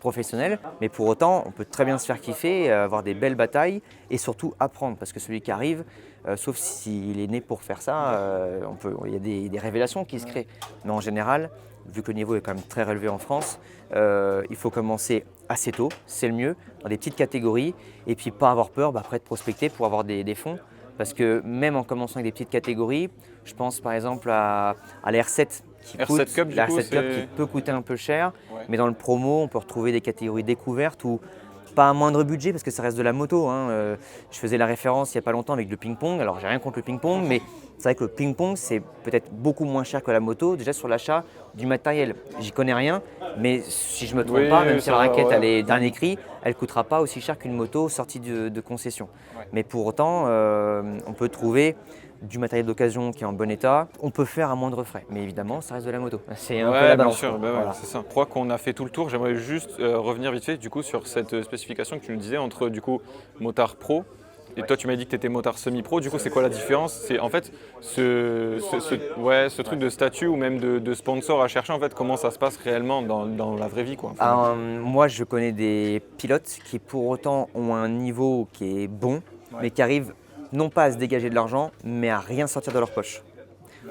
professionnel, mais pour autant, on peut très bien se faire kiffer, avoir des belles batailles et surtout apprendre, parce que celui qui arrive, sauf s'il est né pour faire ça, il y a des révélations qui se créent. Mais en général, vu que le niveau est quand même très relevé en France, il faut commencer assez tôt, c'est le mieux, dans des petites catégories, et puis pas avoir peur après de prospecter pour avoir des fonds. Parce que même en commençant avec des petites catégories, je pense par exemple à la R7 qui R7 Cup, du la coup, R7 Cup c'est- qui peut coûter un peu cher, Ouais. mais dans le promo, on peut retrouver des catégories découvertes ou pas un moindre budget parce que ça reste de la moto. Je faisais la référence il n'y a pas longtemps avec le ping-pong. Alors j'ai rien contre le ping-pong, mais c'est vrai que le ping-pong c'est peut-être beaucoup moins cher que la moto, déjà sur l'achat du matériel. J'y connais rien, mais si je ne me trompe Oui, pas, même si ça la va, raquette ouais. elle est dernier cri, elle ne coûtera pas aussi cher qu'une moto sortie de concession. Ouais. Mais pour autant, on peut trouver du matériel d'occasion qui est en bon état, on peut faire à moindre frais. Mais évidemment, ça reste de la moto. C'est un peu la Bien balance. sûr, quoi. bah ouais, Voilà. c'est ça. Je crois qu'on a fait tout le tour. J'aimerais juste revenir vite fait du coup sur cette spécification que tu nous disais entre du coup motard pro et toi tu m'as dit que tu étais motard semi-pro. Du coup, c'est quoi la différence? C'est en fait ce truc de statut ou même de sponsor à chercher en fait comment ça se passe réellement dans la vraie vie quoi. Enfin, Moi, je connais des pilotes qui pour autant ont un niveau qui est bon, mais qui arrivent non pas à se dégager de l'argent, mais à rien sortir de leur poche.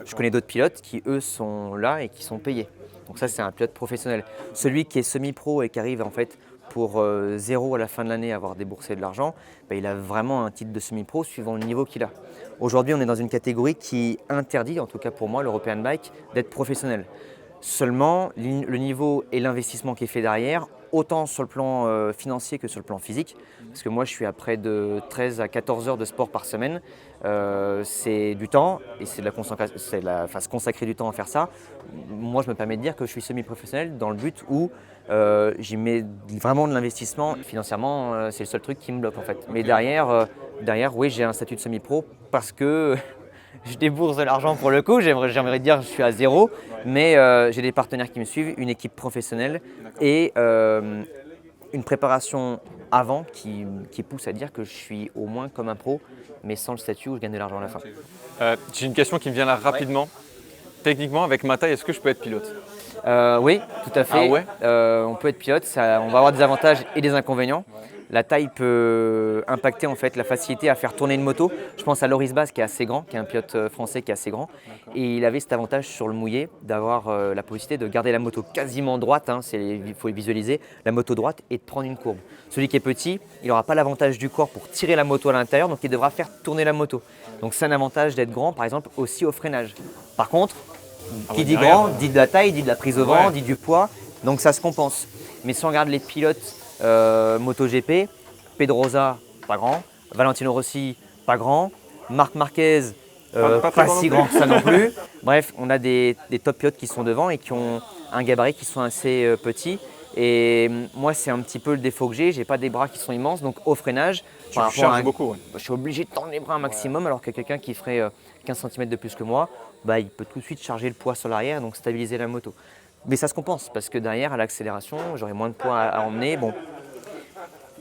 Je connais d'autres pilotes qui, eux, sont là et qui sont payés. Donc ça, c'est un pilote professionnel. Celui qui est semi-pro et qui arrive en fait pour zéro à la fin de l'année à avoir déboursé de l'argent, il a vraiment un titre de semi-pro suivant le niveau qu'il a. Aujourd'hui, on est dans une catégorie qui interdit, en tout cas pour moi, l'European Bike, d'être professionnel. Seulement, le niveau et l'investissement qui est fait derrière, autant sur le plan financier que sur le plan physique, parce que moi je suis à près de 13 à 14 heures de sport par semaine, c'est du temps et c'est se consacrer du temps à faire ça. Moi je me permets de dire que je suis semi-professionnel dans le but où j'y mets vraiment de l'investissement. Financièrement, c'est le seul truc qui me bloque en fait. Mais derrière, oui, j'ai un statut de semi-pro parce que je débourse de l'argent pour le coup, j'aimerais dire que je suis à zéro, mais j'ai des partenaires qui me suivent, une équipe professionnelle et une préparation avant qui pousse à dire que je suis au moins comme un pro, mais sans le statut où je gagne de l'argent à la fin. j'ai une question qui me vient là rapidement. Techniquement, avec ma taille, est-ce que je peux être pilote? Oui, tout à fait. Ah ouais On peut être pilote, on va avoir des avantages et des inconvénients. La taille peut impacter en fait la facilité à faire tourner une moto. Je pense à Loris Baz qui est assez grand, qui est un pilote français qui est assez grand. Et il avait cet avantage sur le mouillé d'avoir la possibilité de garder la moto quasiment droite, il faut visualiser, la moto droite et de prendre une courbe. Celui qui est petit, il n'aura pas l'avantage du corps pour tirer la moto à l'intérieur, donc il devra faire tourner la moto. Donc c'est un avantage d'être grand, par exemple, aussi au freinage. Par contre, qui dit derrière, grand, dit de la taille, dit de la prise au vent, Ouais. dit du poids, donc ça se compense. Mais si on regarde les pilotes MotoGP, Pedrosa, pas grand, Valentino Rossi, pas grand, Marc Marquez, Pas très pas grand si non grand que ça non plus. Bref, on a des top pilotes qui sont devant et qui ont un gabarit qui sont assez petits. Et moi, c'est un petit peu le défaut que j'ai pas des bras qui sont immenses, donc au freinage, Tu par rapport charges à beaucoup. Ouais. je suis obligé de tendre les bras un maximum, alors que quelqu'un qui ferait 15 cm de plus que moi, il peut tout de suite charger le poids sur l'arrière, donc stabiliser la moto. Mais ça se compense, parce que derrière, à l'accélération, j'aurai moins de poids à emmener. Bon.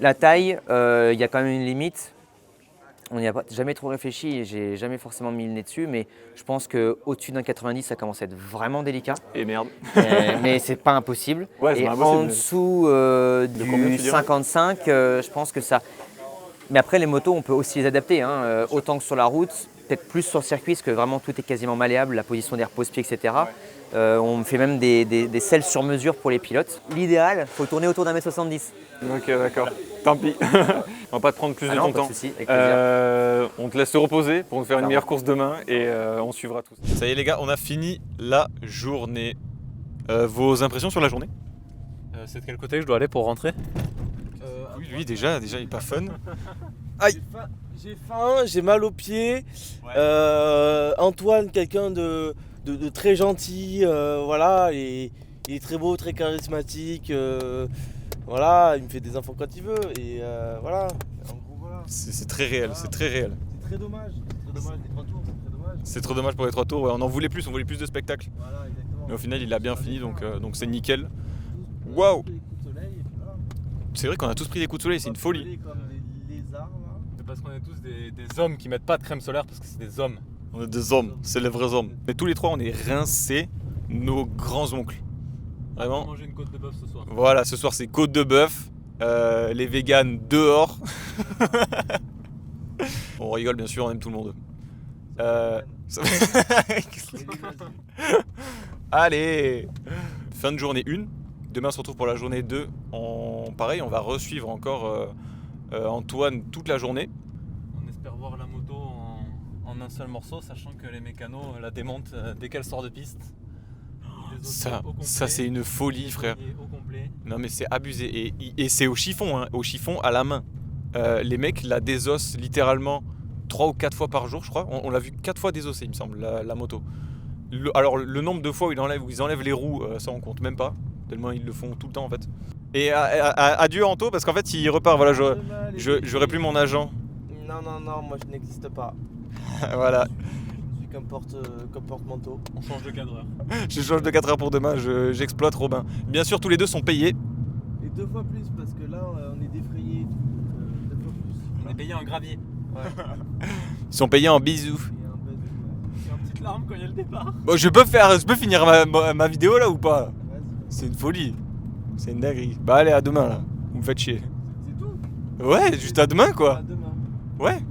La taille, il y a quand même une limite. On n'y a jamais trop réfléchi et j'ai jamais forcément mis le nez dessus, mais je pense qu'au-dessus d'un 90, ça commence à être vraiment délicat. Et merde. Mais c'est pas impossible. Ouais, c'est et pas impossible, en mais- dessous combien du tu dirais 55, je pense que ça. Mais après, les motos, on peut aussi les adapter, autant que sur la route, peut-être plus sur le circuit, parce que vraiment tout est quasiment malléable, la position des repose-pieds, etc. On fait même des selles sur mesure pour les pilotes. L'idéal, il faut tourner autour d'1m70. Ok, d'accord. Tant pis. On va pas te prendre plus de Ah non, ton pas de temps. souci, avec plaisir. On te laisse te reposer pour nous faire une Ça meilleure va. course demain et on suivra tout. Ça y est les gars, on a fini la journée. Vos impressions sur la journée? C'est de quel côté que je dois aller pour rentrer? Oui, lui déjà il est pas fun. J'ai faim, j'ai mal aux pieds. Antoine, quelqu'un de très gentil, voilà, et il est très beau, très charismatique. Voilà, il me fait des enfants quand il veut. Et voilà, en gros, voilà. C'est très réel, c'est très réel. C'est très dommage. C'est très dommage, les 3 tours, c'est très dommage. C'est trop dommage pour les 3 tours, ouais, on en voulait plus, on voulait plus de spectacles. Voilà, exactement. Mais au final il a bien fini donc c'est nickel. Waouh! C'est vrai qu'on a tous pris des coups de soleil, c'est une folie. Comme des lézards, là. C'est parce qu'on est tous des hommes qui mettent pas de crème solaire parce que c'est des hommes. On est des hommes, c'est les vrais hommes. Mais tous les trois on est rincés, nos grands-oncles. On va Vraiment. manger une côte de bœuf ce soir. Voilà, ce soir c'est côte de bœuf, les véganes dehors. On rigole bien sûr, on aime tout le monde. Allez, fin de journée 1. Demain on se retrouve pour la journée 2. Pareil, on va resuivre encore Antoine toute la journée. On espère voir la moto en un seul morceau, sachant que les mécanos la démontent dès qu'elle sort de piste. Ça c'est une folie, frère. Au complet. Non mais c'est abusé et c'est au chiffon, hein, au chiffon à la main. Les mecs la désossent littéralement 3 ou 4 fois par jour, je crois. On l'a vu 4 fois désosser, il me semble, la moto. Alors le nombre de fois où ils enlèvent les roues, ça on compte même pas. Tellement ils le font tout le temps en fait. Et adieu Anto, parce qu'en fait il repart, voilà, j'aurai plus mon agent. Non, moi je n'existe pas. Voilà. Je suis comme porte-manteau. On change de cadreur. Je change de 4 heures pour demain, j'exploite Robin. Bien sûr tous les deux sont payés. Et 2 fois plus, parce que là on est défrayé et tout. 2 fois plus. On est payé en gravier. Ouais. Ils sont payés en bisous. Et un buzz, ouais. J'ai une petite larme quand il y a le départ. Bon, je peux finir ma vidéo là ou pas? Vas-y. C'est une folie. C'est une dinguerie. Bah allez, à demain là. Vous me faites chier. C'est tout. Ouais, juste à demain quoi. À demain. Ouais.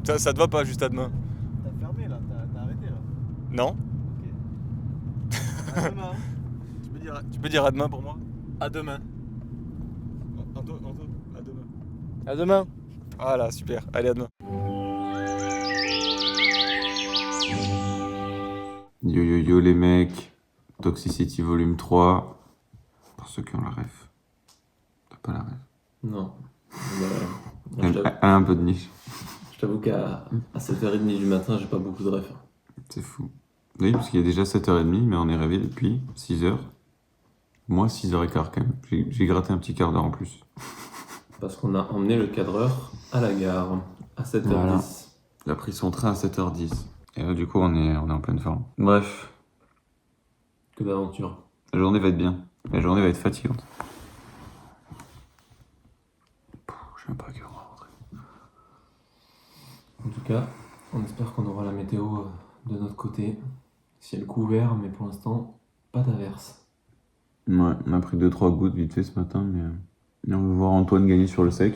Ça te va pas juste à demain? T'as fermé là, t'as arrêté là. Non. Ok. À demain. Tu peux dire à demain pour moi? À demain. Anto, à demain. À demain. Voilà, super. Allez, à demain. Yo yo yo les mecs, Toxicity volume 3, pour ceux qui ont la ref. T'as pas la ref? Non. Je Elle a un peu de niche, t'avoue qu'à 7h30 du matin, j'ai pas beaucoup de ref. c'est fou. Oui, parce qu'il y a déjà 7h30, mais on est réveillé depuis 6h. Moi, 6h15 quand même. J'ai gratté un petit quart d'heure en plus. Parce qu'on a emmené le cadreur à la gare à 7h10. Voilà. Il a pris son train à 7h10. Et là, du coup, on est en pleine forme. Bref, Que d'aventure. la journée va être bien. La journée va être fatigante. Je sais même pas à quelle heure on va rentrer. En tout cas, on espère qu'on aura la météo de notre côté. Ciel couvert, mais pour l'instant, pas d'averse. Ouais, on a pris 2-3 gouttes vite fait ce matin, mais on va voir Antoine gagner sur le sec.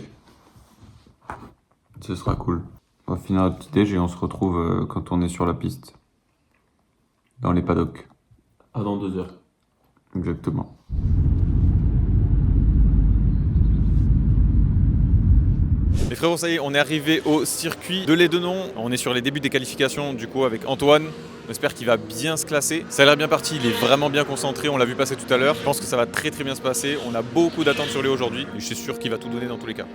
Ce sera cool. On va finir notre petit déj et on se retrouve quand on est sur la piste. Dans les paddocks. Ah, dans 2 heures. Exactement. Les frérots, ça y est, on est arrivé au circuit de l'Édenon. On est sur les débuts des qualifications du coup avec Antoine. On espère qu'il va bien se classer. Ça a l'air bien parti, il est vraiment bien concentré, on l'a vu passer tout à l'heure. Je pense que ça va très bien se passer. On a beaucoup d'attentes sur lui aujourd'hui et je suis sûr qu'il va tout donner dans tous les cas.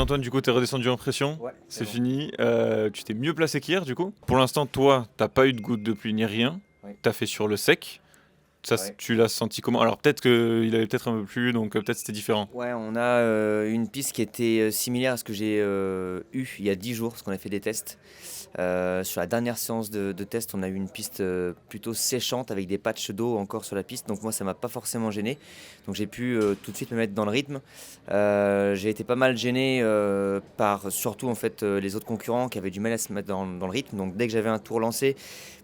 Antoine, du coup, t'es redescendu en pression. Ouais, C'est bon. fini. Tu t'es mieux placé qu'hier, du coup. Pour l'instant, toi, t'as pas eu de goutte de pluie ni rien. Ouais. T'as fait sur le sec. Ça, Ouais. tu l'as senti comment? Alors peut-être qu'il avait peut-être un peu plu, donc peut-être c'était différent. Ouais, on a une piste qui était similaire à ce que j'ai eu il y a 10 jours, parce qu'on a fait des tests. Sur la dernière séance de test, on a eu une piste plutôt séchante avec des patchs d'eau encore sur la piste. Donc moi, ça m'a pas forcément gêné. Donc j'ai pu tout de suite me mettre dans le rythme. J'ai été pas mal gêné par surtout en fait les autres concurrents qui avaient du mal à se mettre dans le rythme. Donc dès que j'avais un tour lancé,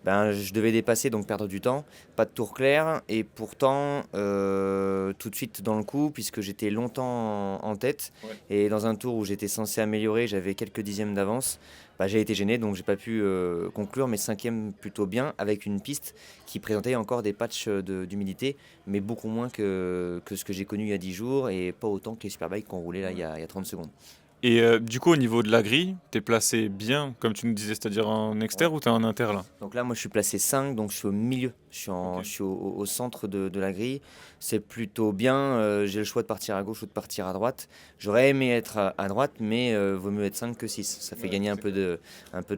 je devais dépasser, donc perdre du temps. Pas de tour clair. Et pourtant, tout de suite dans le coup, puisque j'étais longtemps en tête. Ouais. Et dans un tour où j'étais censé améliorer, j'avais quelques dixièmes d'avance. J'ai été gêné, donc j'ai pas pu conclure, mais 5e plutôt bien, avec une piste qui présentait encore des patchs d'humidité, mais beaucoup moins que ce que j'ai connu il y a 10 jours, et pas autant que les Superbikes qu'on roulait là il y a 30 secondes. Et du coup, au niveau de la grille, t'es placé bien, comme tu nous disais, c'est-à-dire en exter ou t'es en inter là? Donc là, moi je suis placé 5, donc je suis au milieu, je Ok. suis au centre de la grille. C'est plutôt bien, j'ai le choix de partir à gauche ou de partir à droite. J'aurais aimé être à droite, mais vaut mieux être 5 que 6. Ça fait gagner un peu de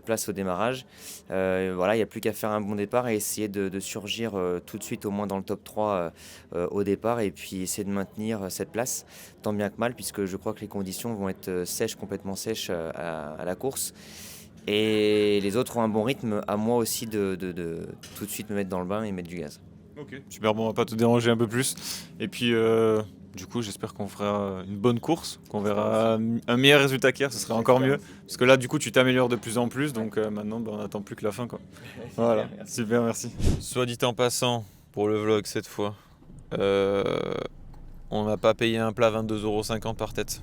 place au démarrage. Voilà, il n'y a plus qu'à faire un bon départ et essayer de surgir tout de suite, au moins dans le top 3 au départ, et puis essayer de maintenir cette place, tant bien que mal, puisque je crois que les conditions vont être sèches, complètement sèches à la course. Et les autres ont un bon rythme, à moi aussi de tout de suite me mettre dans le bain et mettre du gaz. Ok. Super, bon, on va pas te déranger un peu plus. Et puis, du coup, j'espère qu'on fera une bonne course, qu'on verra un meilleur résultat qu'hier, ce serait encore mieux. Parce que là, du coup, tu t'améliores de plus en plus, donc maintenant, on n'attend plus que la fin, quoi. Voilà, super, merci. Soit dit en passant, pour le vlog cette fois, on n'a pas payé un plat 22,50 € par tête.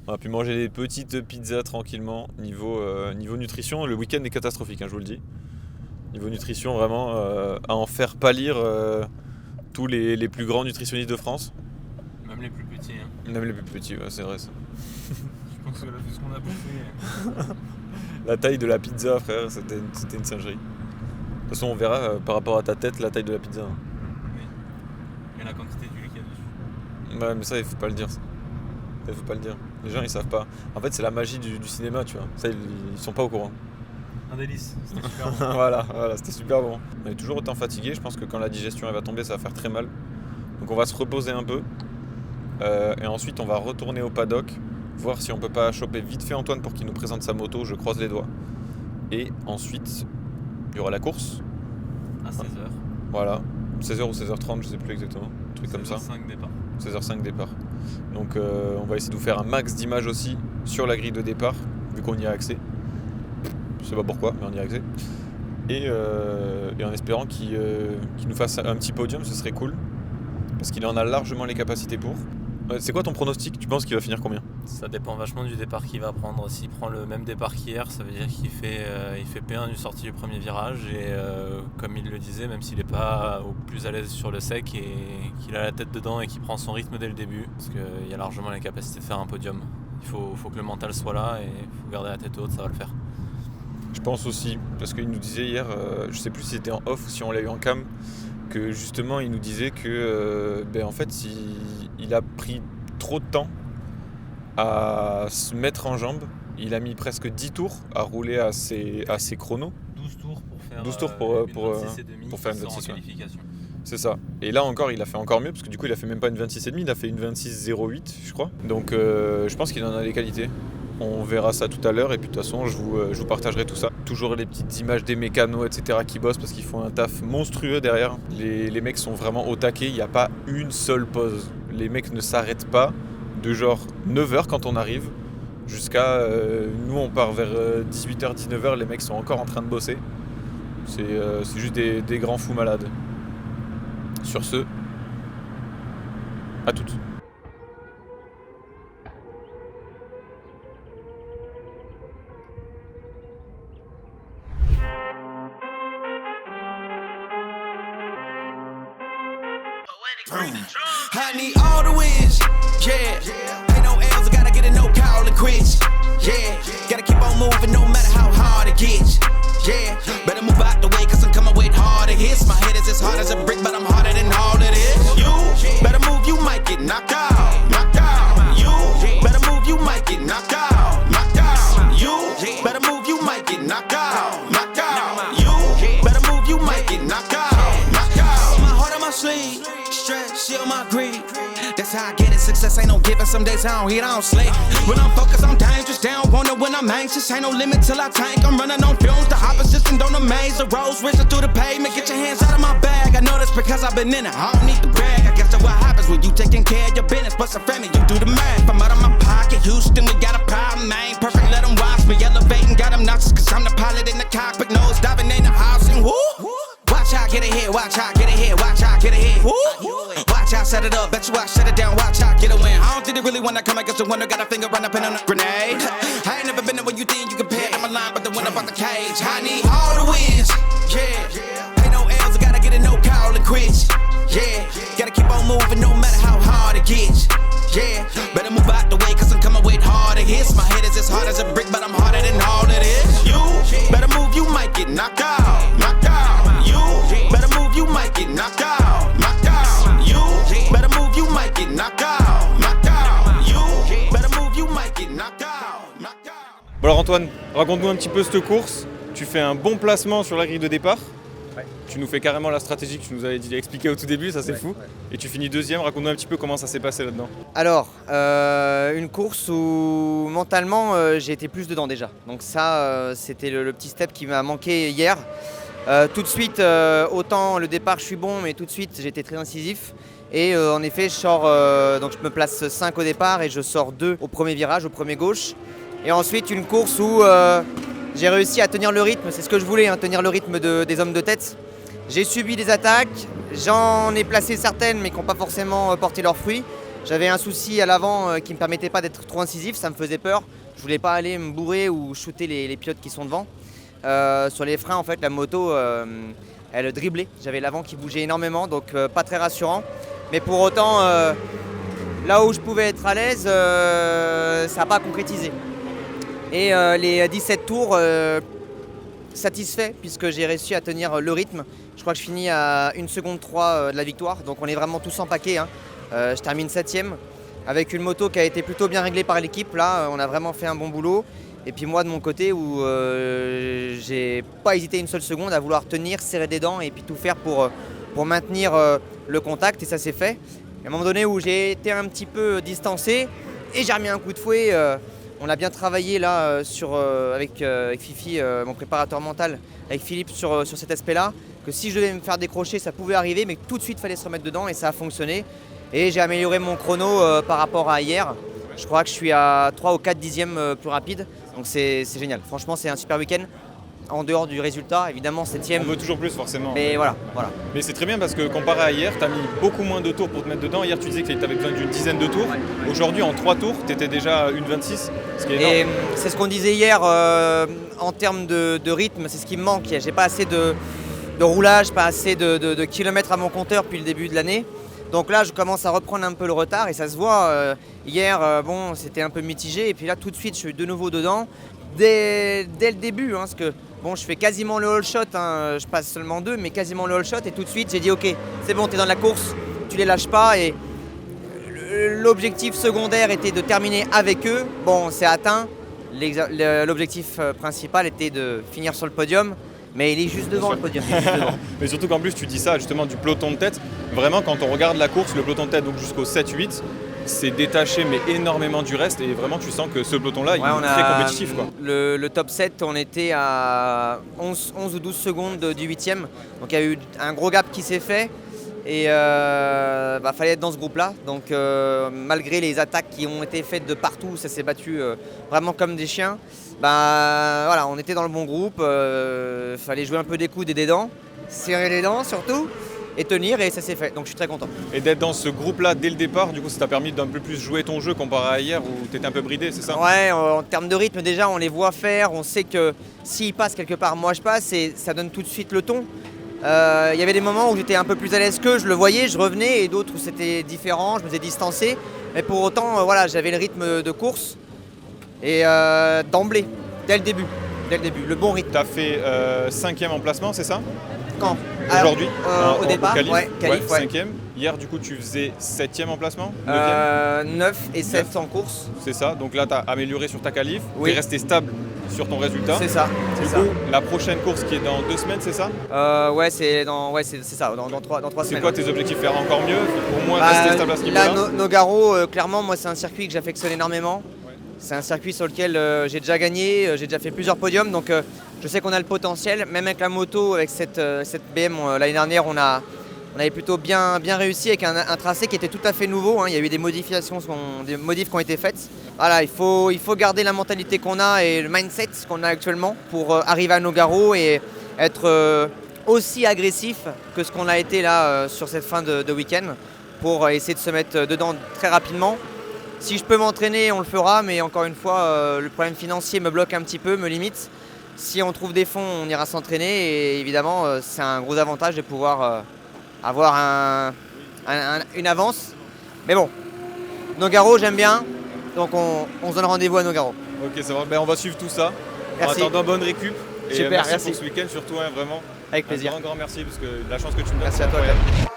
On a pu manger des petites pizzas tranquillement. Niveau nutrition, le week-end est catastrophique, hein, je vous le dis. Niveau nutrition, vraiment, à en faire pâlir tous les plus grands nutritionnistes de France. Même les plus petits. Hein. Même les plus petits, ouais, c'est vrai ça. Je pense que là, tout ce qu'on a bouffé. La taille de la pizza, frère, c'était une singerie. De toute façon, on verra par rapport à ta tête la taille de la pizza. Hein. Et la quantité d'huile qu'il y a dessus. Ouais, mais ça, il faut pas le dire. Ça. Il faut pas le dire. Les gens, ils savent pas. En fait, c'est la magie du cinéma, tu vois. Ça, ils sont pas au courant. Un délice, c'était super bon. voilà, c'était super bon. On est toujours autant fatigué. Je pense que quand la digestion elle va tomber, ça va faire très mal. Donc, on va se reposer un peu. Et ensuite, on va retourner au paddock, voir si on peut pas choper vite fait Antoine pour qu'il nous présente sa moto. Je croise les doigts. Et ensuite, il y aura la course. À 16h. Voilà. 16h ou 16h30, je sais plus exactement. Un truc comme ça. 5 départ. 16h05 départ. Donc on va essayer de vous faire un max d'images aussi sur la grille de départ, vu qu'on y a accès. Je sais pas pourquoi, mais on y a accès. Et en espérant qu'il nous fasse un petit podium, ce serait cool. Parce qu'il en a largement les capacités pour. C'est quoi ton pronostic? Tu penses qu'il va finir combien? Ça dépend vachement du départ qu'il va prendre. S'il prend le même départ qu'hier, ça veut dire qu'il fait P1 du sortie du premier virage. Et comme il le disait, même s'il n'est pas au plus à l'aise sur le sec et qu'il a la tête dedans et qu'il prend son rythme dès le début, parce qu'il y a largement la capacité de faire un podium. Il faut que le mental soit là et il faut garder la tête haute, ça va le faire. Je pense aussi, parce qu'il nous disait hier, je sais plus si c'était en off ou si on l'a eu en cam, que justement il nous disait que en fait il a pris trop de temps à se mettre en jambes. Il a mis presque 10 tours à rouler à ses chronos. 12 tours pour faire 12 tours pour faire une 26, ouais. qualification. C'est ça. Et là encore, il a fait encore mieux, parce que du coup il a fait même pas une 26,5, il a fait une 26,08 je crois. Donc je pense qu'il en a les qualités. On verra ça tout à l'heure et puis de toute façon je vous partagerai tout ça. Toujours les petites images des mécanos etc. qui bossent parce qu'ils font un taf monstrueux derrière. Les mecs sont vraiment au taquet, il n'y a pas une seule pause. Les mecs ne s'arrêtent pas de genre 9h quand on arrive jusqu'à... nous on part vers 18h, 19h, les mecs sont encore en train de bosser. C'est juste des grands fous malades. Sur ce, à toutes. I need all the wins, yeah. Ain't no L's, I gotta get a no call and quits, yeah. Gotta keep on moving no matter how hard it gets, yeah. Better move out the way cause I'm coming with harder hits. My head is as hard as a brick but I'm harder than all of this. You better move, you might get knocked out, knocked out. You better move, you might process, ain't no giving. Some days I don't eat, I don't sleep. When I'm focused, I'm dangerous. They don't want it when I'm anxious. Ain't no limit till I tank. I'm running on fumes. The opposition don't amaze. The roads racing through the pavement. Get your hands out of my bag. I know that's because I've been in it. I don't need the brag. I guess that's what happens when you taking care of your business. But some family, you do the math. I'm out of my pocket. Houston, we got a problem, man. Perfect, let them watch me elevating. Got them nauseous, cause I'm the pilot in the cockpit. Nose diving in the house and woo. Watch out, get ahead, watch out, get ahead, watch out, get ahead. Woo. Watch out, set it up, bet you I shut it down, watch out, get a win. I don't think they really wanna come against the winner, got a finger run up in on a grenade. I ain't never been there when you think you compare. I'm a line, but the winner about the cage. I need all the wins, yeah. Ain't no L's, I gotta get a no call and quits. Yeah, gotta keep on moving no matter how hard it gets. Yeah, better move out the way cause I'm coming with harder hits. My head is as hard as a brick, but I'm harder than all it is. You better move, you might get knocked out, knocked out. You better move, you might get knocked out, knocked out. You better move, you might get knocked out, knocked out. You better move, you might get knocked out, knocked out. Bon alors Antoine, raconte-nous un petit peu cette course. Tu fais un bon placement sur la grille de départ. Tu nous fais carrément la stratégie que tu nous avais expliqué au tout début, ça c'est fou. Ouais. Et tu finis deuxième, raconte-nous un petit peu comment ça s'est passé là-dedans. Alors, une course où mentalement j'ai été plus dedans déjà. Donc ça, c'était le petit step qui m'a manqué hier. Tout de suite, autant le départ je suis bon, mais tout de suite j'ai été très incisif. Et en effet, je sors, donc je me place 5 au départ et je sors 2 au premier virage, au premier gauche. Et ensuite une course où j'ai réussi à tenir le rythme, c'est ce que je voulais, hein, tenir le rythme des hommes de tête. J'ai subi des attaques, j'en ai placé certaines mais qui n'ont pas forcément porté leurs fruits. J'avais un souci à l'avant qui ne me permettait pas d'être trop incisif, ça me faisait peur. Je voulais pas aller me bourrer ou shooter les pilotes qui sont devant. Sur les freins, en fait, la moto, elle driblait. J'avais l'avant qui bougeait énormément, donc pas très rassurant. Mais pour autant, là où je pouvais être à l'aise, ça n'a pas concrétisé. Et les 17 tours, satisfait puisque j'ai réussi à tenir le rythme. Je crois que je finis à 1 seconde 3 de la victoire, donc on est vraiment tous en paquet. Hein. Je termine 7ème avec une moto qui a été plutôt bien réglée par l'équipe. Là, on a vraiment fait un bon boulot. Et puis moi de mon côté où j'ai pas hésité une seule seconde à vouloir tenir, serrer des dents et puis tout faire pour maintenir le contact, et ça s'est fait. Et à un moment donné où j'ai été un petit peu distancé et j'ai remis un coup de fouet. On a bien travaillé là avec Fifi, mon préparateur mental, avec Philippe sur cet aspect-là, que si je devais me faire décrocher, ça pouvait arriver, mais tout de suite, il fallait se remettre dedans et ça a fonctionné. Et j'ai amélioré mon chrono par rapport à hier. Je crois que je suis à 3 ou 4 dixièmes plus rapide, donc c'est génial. Franchement, c'est un super week-end. En dehors du résultat, évidemment 7ème. On veut toujours plus forcément. Mais voilà. Mais c'est très bien parce que comparé à hier, tu as mis beaucoup moins de tours pour te mettre dedans. Hier tu disais que tu avais besoin d'une dizaine de tours. Ouais. Aujourd'hui en 3 tours, tu étais déjà à 1,26, ce qui est énorme. Et c'est ce qu'on disait hier en termes de rythme, c'est ce qui me manque. J'ai pas assez de roulage, pas assez de kilomètres à mon compteur depuis le début de l'année. Donc là je commence à reprendre un peu le retard et ça se voit. Hier bon, c'était un peu mitigé et puis là tout de suite je suis de nouveau dedans. Dès le début, hein, parce que bon, je fais quasiment le all shot, hein, je passe seulement 2, mais quasiment le all shot, et tout de suite j'ai dit ok, c'est bon, t'es dans la course, tu les lâches pas, et l'objectif secondaire était de terminer avec eux. Bon, c'est atteint, l'objectif principal était de finir sur le podium, mais il est juste devant le podium. Mais surtout qu'en plus tu dis ça justement du peloton de tête, vraiment quand on regarde la course, le peloton de tête donc jusqu'au 7-8, c'est détaché mais énormément du reste et vraiment tu sens que ce peloton-là il est très compétitif. Quoi. Le top 7, on était à 11 ou 12 secondes du 8ème, donc il y a eu un gros gap qui s'est fait et fallait être dans ce groupe-là. Donc malgré les attaques qui ont été faites de partout, ça s'est battu vraiment comme des chiens. Voilà, on était dans le bon groupe, fallait jouer un peu des coudes et des dents, serrer les dents surtout. Et tenir, et ça s'est fait, donc je suis très content. Et d'être dans ce groupe-là dès le départ, du coup ça t'a permis d'un peu plus jouer ton jeu comparé à hier où t'étais un peu bridé, c'est ça? Ouais, en termes de rythme déjà on les voit faire, on sait que s'ils passent quelque part, moi je passe et ça donne tout de suite le ton. Il y avait des moments où j'étais un peu plus à l'aise qu'eux, je le voyais, je revenais, et d'autres où c'était différent, je me faisais distancer. Mais pour autant, voilà, j'avais le rythme de course et d'emblée, dès le début, le bon rythme. T'as fait 5e emplacement, c'est ça? Quand Aujourd'hui, au départ, qualif, ouais, qualif, ouais. 5e. Hier, du coup, tu faisais 7e emplacement, 9e 9 et 7 en course. C'est ça, donc là, tu as amélioré sur ta qualif, Oui. tu es resté stable sur ton résultat. C'est ça, Du c'est ça. coup, la prochaine course qui est dans 2 semaines, c'est ça? Ouais, c'est ça, dans 3 C'est semaines. quoi tes objectifs? Faire encore mieux? Au moins Bah, rester stable à ce niveau-là? Là, Nogaro, clairement, moi, c'est un circuit que j'affectionne énormément. C'est un circuit sur lequel j'ai déjà gagné, j'ai déjà fait plusieurs podiums, donc je sais qu'on a le potentiel. Même avec la moto, avec cette BM, l'année dernière, on avait plutôt bien réussi avec un tracé qui était tout à fait nouveau. Hein. Il y a eu des modifications, des modifs qui ont été faites. Voilà, il faut garder la mentalité qu'on a et le mindset qu'on a actuellement pour arriver à Nogaro et être aussi agressif que ce qu'on a été là sur cette fin de week-end pour essayer de se mettre dedans très rapidement. Si je peux m'entraîner, on le fera, mais encore une fois, le problème financier me bloque un petit peu, me limite. Si on trouve des fonds, on ira s'entraîner et évidemment, c'est un gros avantage de pouvoir avoir une avance. Mais bon, Nogaro, j'aime bien, donc on se donne rendez-vous à Nogaro. Ok, ça va. Ben, on va suivre tout ça. Merci. En attendant, bonne récup. Et Super, merci pour ce week-end, surtout, hein, vraiment. Avec plaisir. Un grand merci, parce que la chance que tu me donnes. Merci c'est à toi, incroyable.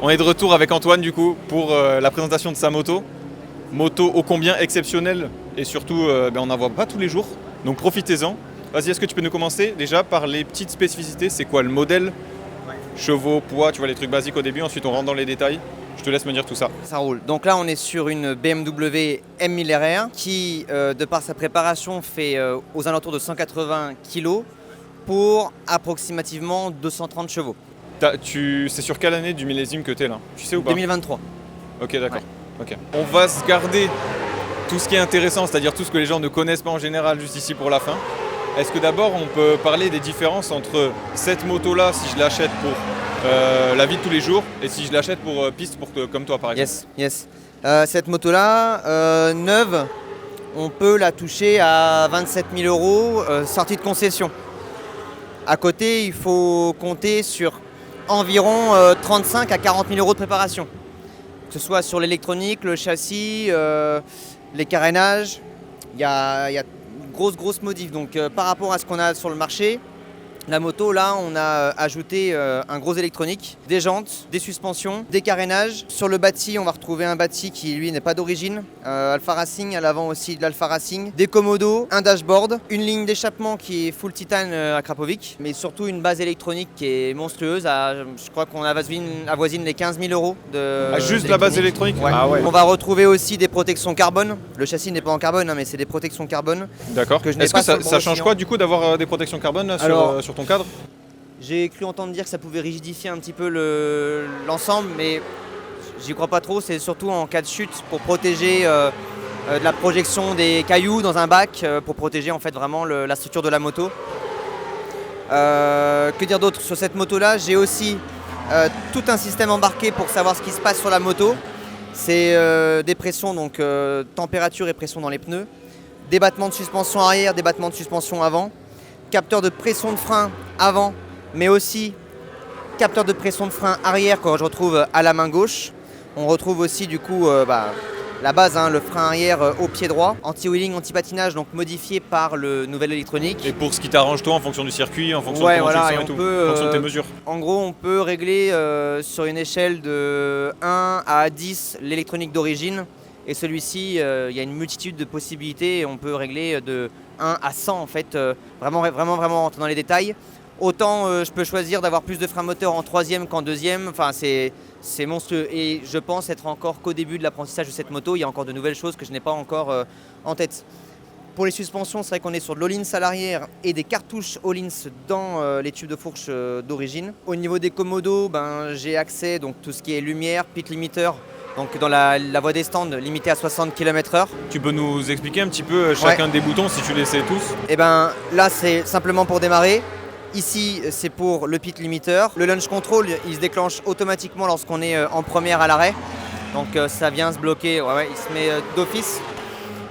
On est de retour avec Antoine du coup pour la présentation de sa moto. Moto ô combien exceptionnelle et surtout on n'en voit pas tous les jours, donc profitez-en. Vas-y, est-ce que tu peux nous commencer déjà par les petites spécificités? C'est quoi le modèle? Chevaux, poids, tu vois les trucs basiques au début, ensuite on rentre dans les détails. Je te laisse me dire tout ça. Ça roule. Donc là, on est sur une BMW M1000RR qui, de par sa préparation, fait aux alentours de 180 kg pour approximativement 230 chevaux. C'est sur quelle année du millésime que tu es là? Tu sais ou pas? 2023. Ok, d'accord. Okay. On va se garder tout ce qui est intéressant, c'est-à-dire tout ce que les gens ne connaissent pas en général, juste ici pour la fin. Est-ce que d'abord on peut parler des différences entre cette moto-là, si je l'achète pour la vie de tous les jours, et si je l'achète pour piste comme toi par exemple? Yes. Cette moto-là, neuve, on peut la toucher à 27 000 € sortie de concession. À côté, il faut compter sur environ 35 à 40 000 € de préparation. Que ce soit sur l'électronique, le châssis, les carénages, il y a grosse modif. Donc par rapport à ce qu'on a sur le marché, la moto, là, on a ajouté un gros électronique, des jantes, des suspensions, des carénages. Sur le bâti, on va retrouver un bâti qui, lui, n'est pas d'origine. Alpha Racing, à l'avant aussi de l'Alpha Racing. Des commodos, un dashboard, une ligne d'échappement qui est full titane à Krapovic, mais surtout une base électronique qui est monstrueuse. Je crois qu'on avoisine les 15 000 € juste la base électronique? Ouais. Ah ouais. On va retrouver aussi des protections carbone. Le châssis n'est pas en carbone, hein, mais c'est des protections carbone. D'accord. Est-ce que ça change quoi du coup d'avoir des protections carbone là, sur ton cadre? J'ai cru entendre dire que ça pouvait rigidifier un petit peu l'ensemble, mais j'y crois pas trop. C'est surtout en cas de chute pour protéger de la projection des cailloux dans un bac, pour protéger en fait vraiment la structure de la moto. Que dire d'autre sur cette moto-là? J'ai aussi tout un système embarqué pour savoir ce qui se passe sur la moto. C'est des pressions, donc température et pression dans les pneus, des battements de suspension arrière, des battements de suspension avant, capteur de pression de frein avant, mais aussi capteur de pression de frein arrière que je retrouve à la main gauche. On retrouve aussi du coup la base, le frein arrière au pied droit, anti-wheeling, anti-patinage, donc modifié par le nouvel électronique. Et pour ce qui t'arrange toi en fonction du circuit, en fonction de comment tu le sens et en fonction de tes mesures. En gros, on peut régler sur une échelle de 1 à 10 l'électronique d'origine. Et celui-ci, il y a une multitude de possibilités et on peut régler de 1 à 100 en fait, vraiment rentrer dans les détails. Autant je peux choisir d'avoir plus de frein moteur en troisième qu'en deuxième. Enfin, c'est monstrueux. Et je pense être encore qu'au début de l'apprentissage de cette moto. Il y a encore de nouvelles choses que je n'ai pas encore en tête. Pour les suspensions, c'est vrai qu'on est sur de l'Öhlins à l'arrière et des cartouches Öhlins dans les tubes de fourche d'origine. Au niveau des commodos, j'ai accès donc tout ce qui est lumière, pit limiter. Donc dans la voie des stands, limitée à 60 km/h. Tu peux nous expliquer un petit peu chacun des boutons si tu les sais tous? Et là c'est simplement pour démarrer. Ici c'est pour le pit limiter. Le launch control il se déclenche automatiquement lorsqu'on est en première à l'arrêt. Donc ça vient se bloquer, il se met d'office.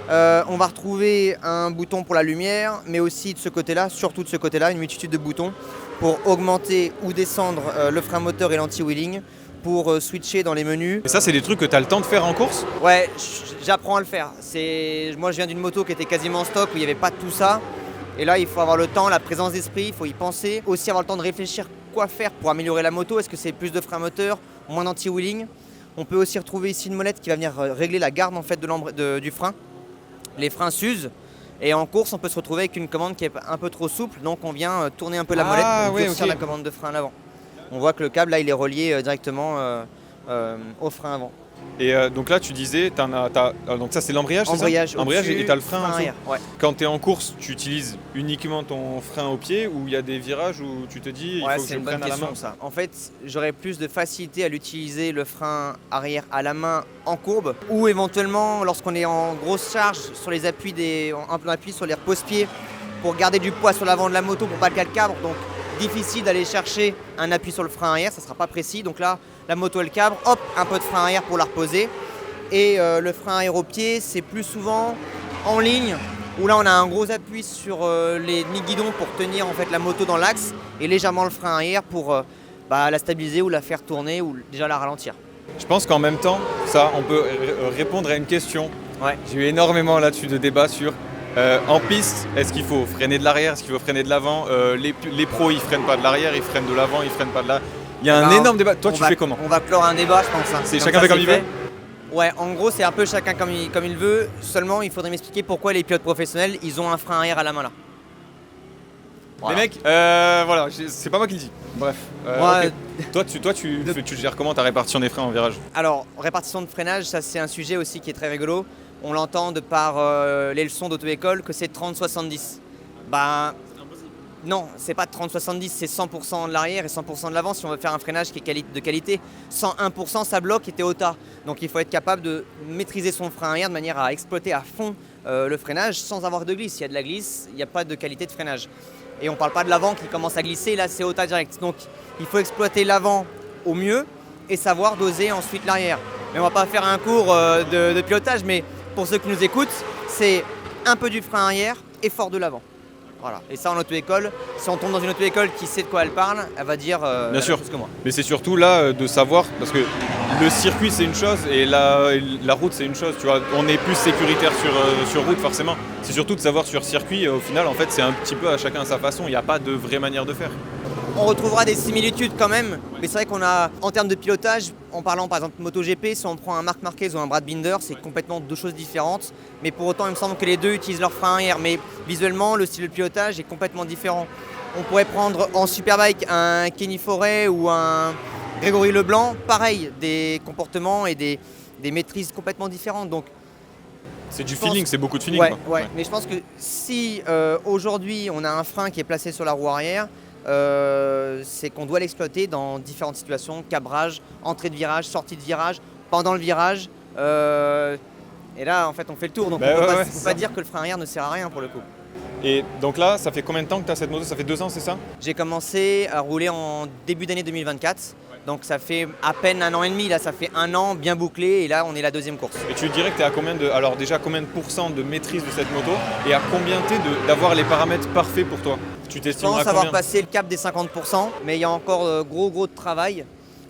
On va retrouver un bouton pour la lumière, mais aussi de ce côté-là, surtout de ce côté-là, une multitude de boutons pour augmenter ou descendre le frein moteur et l'anti-wheeling, pour switcher dans les menus. Et ça, c'est des trucs que tu as le temps de faire en course? Ouais, j'apprends à le faire. Moi, je viens d'une moto qui était quasiment en stock, où il n'y avait pas tout ça. Et là, il faut avoir le temps, la présence d'esprit, il faut y penser. Aussi avoir le temps de réfléchir quoi faire pour améliorer la moto. Est-ce que c'est plus de frein moteur, moins d'anti-wheeling? On peut aussi retrouver ici une molette qui va venir régler la garde en fait, du frein. Les freins s'usent. Et en course, on peut se retrouver avec une commande qui est un peu trop souple. Donc, on vient tourner un peu la molette pour durcir la commande de frein à l'avant. On voit que le câble, là, il est relié directement au frein avant. Et donc là, tu disais, donc ça c'est l'embrayage, c'est ça? Embrayage et tu as le frein arrière. Ouais. Quand tu es en course, tu utilises uniquement ton frein au pied ou il y a des virages où tu te dis il faut que je prenne à la main? Ça. En fait, j'aurais plus de facilité à l'utiliser le frein arrière à la main en courbe ou éventuellement lorsqu'on est en grosse charge sur les appuis un peu appui sur les repose-pieds pour garder du poids sur l'avant de la moto pour pas le cabre. Donc difficile d'aller chercher un appui sur le frein arrière, ça sera pas précis. Donc là, la moto elle cabre, hop, un peu de frein arrière pour la reposer. Et le frein arrière au pied, c'est plus souvent en ligne, où là on a un gros appui sur les demi-guidons pour tenir en fait la moto dans l'axe et légèrement le frein arrière pour la stabiliser ou la faire tourner ou déjà la ralentir. Je pense qu'en même temps, ça, on peut répondre à une question. Ouais. J'ai eu énormément là-dessus de débats sur en piste, est-ce qu'il faut freiner de l'arrière, est-ce qu'il faut freiner de l'avant? Les pros, ils freinent pas de l'arrière, ils freinent de l'avant, ils freinent pas de l'arrière. Il y a un énorme débat. Toi, tu fais comment? On va clore un débat, je pense. C'est chacun fait comme il veut? Ouais, en gros, c'est un peu chacun comme il veut. Seulement, il faudrait m'expliquer pourquoi les pilotes professionnels, ils ont un frein arrière à la main là. Voilà. Les mecs, voilà, c'est pas moi qui le dis. Bref. Ouais. Okay. Toi, tu gères comment ta répartition des freins en virage? Alors, répartition de freinage, ça c'est un sujet aussi qui est très rigolo. On l'entend de par les leçons d'auto-école que c'est 30-70. Non, c'est pas 30-70, c'est 100% de l'arrière et 100% de l'avant si on veut faire un freinage qui est de qualité. 101% ça bloque et t'es au tas. Donc il faut être capable de maîtriser son frein arrière de manière à exploiter à fond le freinage sans avoir de glisse. S'il y a de la glisse, il n'y a pas de qualité de freinage. Et on parle pas de l'avant qui commence à glisser, là c'est au tas direct. Donc il faut exploiter l'avant au mieux et savoir doser ensuite l'arrière. Mais on va pas faire un cours de pilotage, mais pour ceux qui nous écoutent, c'est un peu du frein arrière et fort de l'avant. Voilà. Et ça en auto-école, si on tombe dans une auto-école qui sait de quoi elle parle, elle va dire bien sûr. plus que moi. Mais c'est surtout là de savoir, parce que le circuit c'est une chose et la route c'est une chose. Tu vois, on est plus sécuritaire sur route forcément. C'est surtout de savoir sur circuit, au final en fait c'est un petit peu à chacun à sa façon, il n'y a pas de vraie manière de faire. On retrouvera des similitudes quand même, mais c'est vrai qu'on a, en termes de pilotage, en parlant par exemple MotoGP, si on prend un Marc Marquez ou un Brad Binder, c'est complètement deux choses différentes. Mais pour autant, il me semble que les deux utilisent leur frein arrière. Mais visuellement, le style de pilotage est complètement différent. On pourrait prendre en Superbike un Kenny Forêt ou un Grégory Leblanc, pareil, des comportements et des maîtrises complètement différentes. Donc, c'est du feeling, c'est beaucoup de feeling. Ouais. Mais je pense que si aujourd'hui on a un frein qui est placé sur la roue arrière, c'est qu'on doit l'exploiter dans différentes situations, cabrage, entrée de virage, sortie de virage, pendant le virage. Et là, en fait, on fait le tour. Donc, on ne peut pas dire que le frein arrière ne sert à rien pour le coup. Et donc là, ça fait combien de temps que tu as cette moto? Ça fait 2 ans, c'est ça? J'ai commencé à rouler en début d'année 2024. Donc ça fait à peine 1 an et demi, là ça fait 1 an bien bouclé et là on est la deuxième course. Et tu dirais que tu es à combien de pourcents de maîtrise de cette moto et à combien t'es d'avoir les paramètres parfaits pour toi? Tu t'estimes à combien? Je pense avoir passé le cap des 50%, mais il y a encore gros de travail.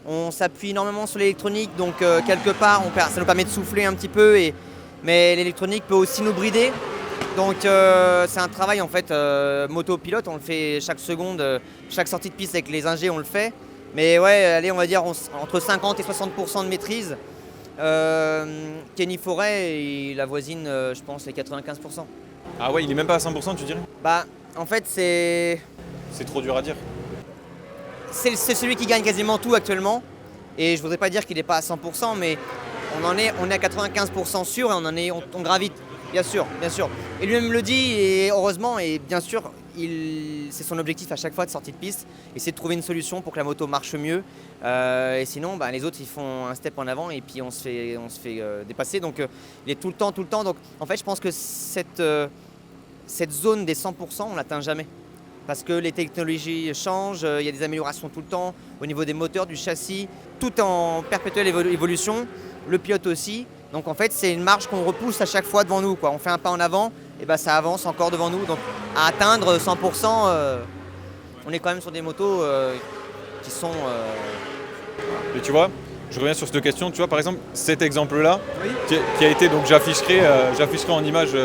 On s'appuie énormément sur l'électronique, donc quelque part ça nous permet de souffler un petit peu, mais l'électronique peut aussi nous brider. Donc c'est un travail en fait, moto-pilote, on le fait chaque seconde, chaque sortie de piste avec les ingés on le fait. Mais ouais, allez, on va dire entre 50 et 60% de maîtrise. Kenny Forêt, il avoisine, je pense, les 95%. Ah ouais, il est même pas à 100%, tu dirais? En fait, c'est c'est trop dur à dire. C'est celui qui gagne quasiment tout actuellement. Et je voudrais pas dire qu'il n'est pas à 100%, mais on est à 95% sûr et on gravite, bien sûr. Et lui-même le dit, et heureusement, et bien sûr, c'est son objectif à chaque fois de sortie de piste, essayer de trouver une solution pour que la moto marche mieux. Et sinon, les autres, ils font un step en avant et puis on se fait dépasser. Donc il est tout le temps. Donc en fait, je pense que cette zone des 100%, on l'atteint jamais. Parce que les technologies changent, il y a des améliorations tout le temps, au niveau des moteurs, du châssis, tout en perpétuelle évolution, le pilote aussi. Donc en fait, c'est une marge qu'on repousse à chaque fois devant nous, quoi. On fait un pas en avant, et ça avance encore devant nous. Donc à atteindre 100%, on est quand même sur des motos qui sont... Et tu vois, je reviens sur cette question, tu vois, par exemple, cet exemple-là, qui a été, donc j'afficherai en image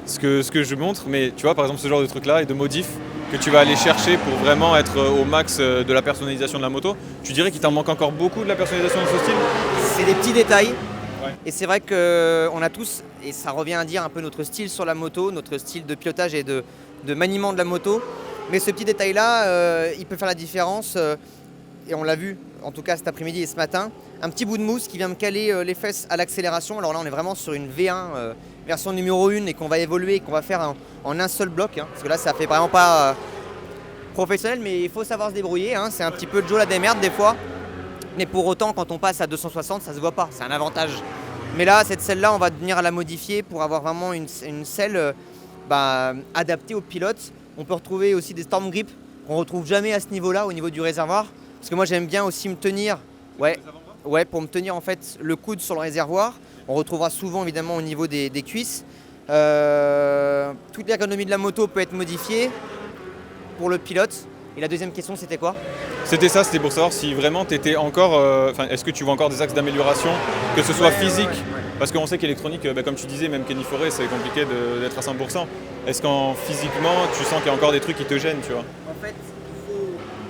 ce que je montre, mais tu vois, par exemple, ce genre de truc-là et de modifs que tu vas aller chercher pour vraiment être au max de la personnalisation de la moto, tu dirais qu'il t'en manque encore beaucoup de la personnalisation de ce style? C'est des petits détails. Ouais. Et c'est vrai qu'on a tous, et ça revient à dire un peu notre style sur la moto, notre style de pilotage et de maniement de la moto. Mais ce petit détail-là, il peut faire la différence. Et on l'a vu, en tout cas cet après-midi et ce matin, un petit bout de mousse qui vient me caler les fesses à l'accélération. Alors là, on est vraiment sur une V1 version numéro 1 et qu'on va évoluer et qu'on va faire en un seul bloc. Parce que là, ça fait vraiment pas professionnel, mais il faut savoir se débrouiller. C'est un petit peu Joe la démerde des fois. Mais pour autant, quand on passe à 260, ça se voit pas. C'est un avantage. Mais là, cette selle-là, on va venir la modifier pour avoir vraiment une selle adaptée au pilote. On peut retrouver aussi des storm grips qu'on retrouve jamais à ce niveau-là, au niveau du réservoir. Parce que moi, j'aime bien aussi me tenir, pour me tenir en fait le coude sur le réservoir. On retrouvera souvent évidemment au niveau des cuisses. Toute l'ergonomie de la moto peut être modifiée pour le pilote. Et la deuxième question, c'était quoi? C'était ça, c'était pour savoir si vraiment tu étais encore... est-ce que tu vois encore des axes d'amélioration, que ce soit physique, parce qu'on sait qu'électronique, comme tu disais, même Kenny Forêt, c'est compliqué d'être à 100%. Est-ce qu'en physiquement, tu sens qu'il y a encore des trucs qui te gênent, tu vois? En fait,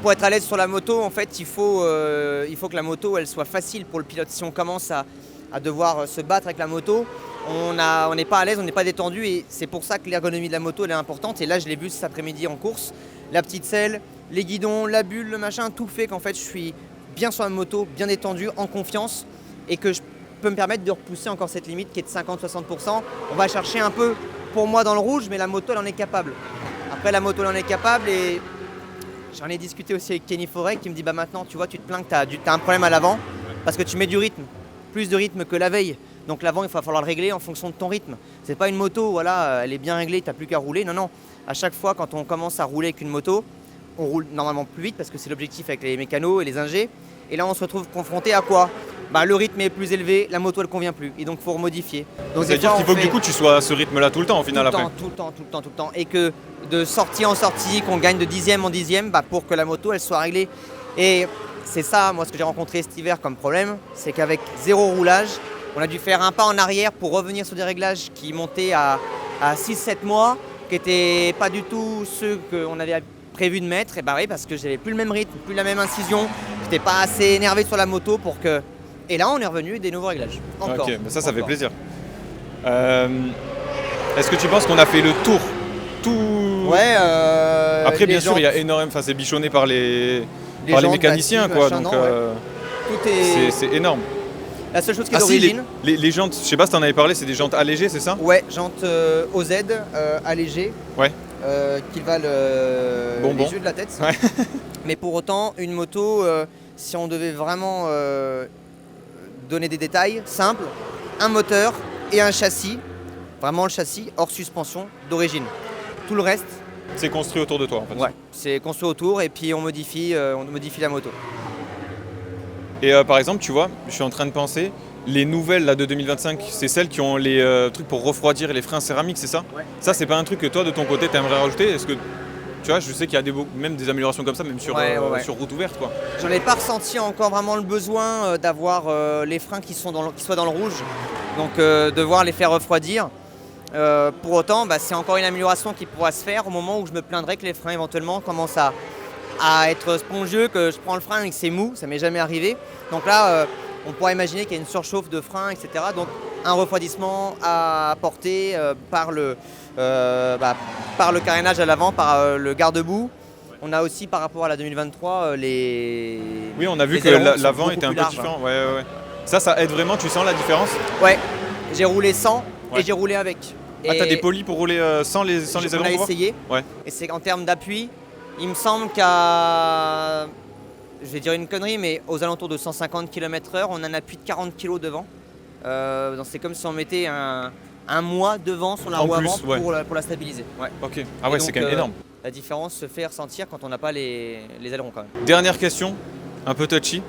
pour être à l'aise sur la moto, en fait, il faut que la moto elle soit facile pour le pilote. Si on commence à devoir se battre avec la moto, on n'est pas à l'aise, on n'est pas détendu, et c'est pour ça que l'ergonomie de la moto elle est importante. Et là, je l'ai vu cet après-midi en course, la petite selle, les guidons, la bulle, le machin, tout fait qu'en fait je suis bien sur la moto, bien détendu, en confiance, et que je peux me permettre de repousser encore cette limite qui est de 50-60%. On va chercher un peu pour moi dans le rouge, mais la moto elle en est capable. Après la moto elle en est capable, et j'en ai discuté aussi avec Kenny Forêt qui me dit maintenant tu vois, tu te plains que tu as un problème à l'avant parce que tu mets du rythme, plus de rythme que la veille. Donc l'avant il va falloir le régler en fonction de ton rythme. C'est pas une moto, voilà, elle est bien réglée, tu n'as plus qu'à rouler. Non, à chaque fois quand on commence à rouler avec une moto, on roule normalement plus vite parce que c'est l'objectif avec les mécanos et les ingés. Et là on se retrouve confronté à quoi? Le rythme est plus élevé, la moto elle convient plus et donc il faut remodifier. Donc c'est-à-dire qu'il faut que du coup tu sois à ce rythme-là tout le temps au final après. Tout le temps. Et que de sortie en sortie, qu'on gagne de dixième en dixième pour que la moto elle soit réglée. Et c'est ça, moi, ce que j'ai rencontré cet hiver comme problème, c'est qu'avec zéro roulage, on a dû faire un pas en arrière pour revenir sur des réglages qui montaient à 6-7 mois, qui n'étaient pas du tout ceux qu'on avait prévu de mettre. Et oui, parce que j'avais plus le même rythme, plus la même incision, j'étais pas assez énervé sur la moto pour que... Et là, on est revenu des nouveaux réglages. Encore. Ok, ça fait plaisir. Est-ce que tu penses qu'on a fait le tour? Ouais. Après, bien sûr, il y a énormément... Enfin, c'est bichonné par les mécaniciens, quoi. Donc, tout c'est énorme. La seule chose qui est d'origine... les jantes, je sais pas si tu en avais parlé, c'est des jantes allégées, c'est ça? Ouais, jantes OZ allégées. Ouais. Qui valent les yeux de la tête. Ouais. Mais pour autant, une moto, si on devait vraiment donner des détails simples, un moteur et un châssis, vraiment le châssis hors suspension d'origine. Tout le reste... C'est construit autour de toi en fait. Ouais, c'est construit autour et puis on modifie la moto. Et par exemple, tu vois, je suis en train de penser, les nouvelles là, de 2025, c'est celles qui ont les trucs pour refroidir les freins céramiques, c'est ça? Ouais. Ça, c'est pas un truc que toi, de ton côté, tu aimerais rajouter? Est-ce que, tu vois, je sais qu'il y a même des améliorations comme ça, même sur route ouverte, quoi. J'en ai pas ressenti encore vraiment le besoin d'avoir les freins qui soient dans le rouge, donc devoir les faire refroidir. Pour autant, c'est encore une amélioration qui pourra se faire au moment où je me plaindrai que les freins éventuellement commencent à être spongieux, que je prends le frein et que c'est mou, ça m'est jamais arrivé. Donc là, on pourra imaginer qu'il y a une surchauffe de frein, etc. Donc un refroidissement à apporter par le carénage à l'avant, par le garde-boue. On a aussi par rapport à la 2023 les. Oui, on a vu les que ailerons sont l'avant beaucoup était un plus peu larges, différent. Ouais. Ça aide vraiment, tu sens la différence? Ouais, j'ai roulé sans Ouais. et j'ai roulé avec. Ah, Et t'as des polis pour rouler sans les ailerons? On a essayé. Ouais. Et c'est en termes d'appui, il me semble qu'à. Je vais dire une connerie, mais aux alentours de 150 km/h, on a un appui de 40 kg devant. Donc c'est comme si on mettait un mois devant sur la En roue plus, avant ouais. pour la stabiliser. Ouais. Ok. Ah ouais, Et c'est donc, quand même énorme. La différence se fait ressentir quand on n'a pas les ailerons quand même. Dernière question, un peu touchy.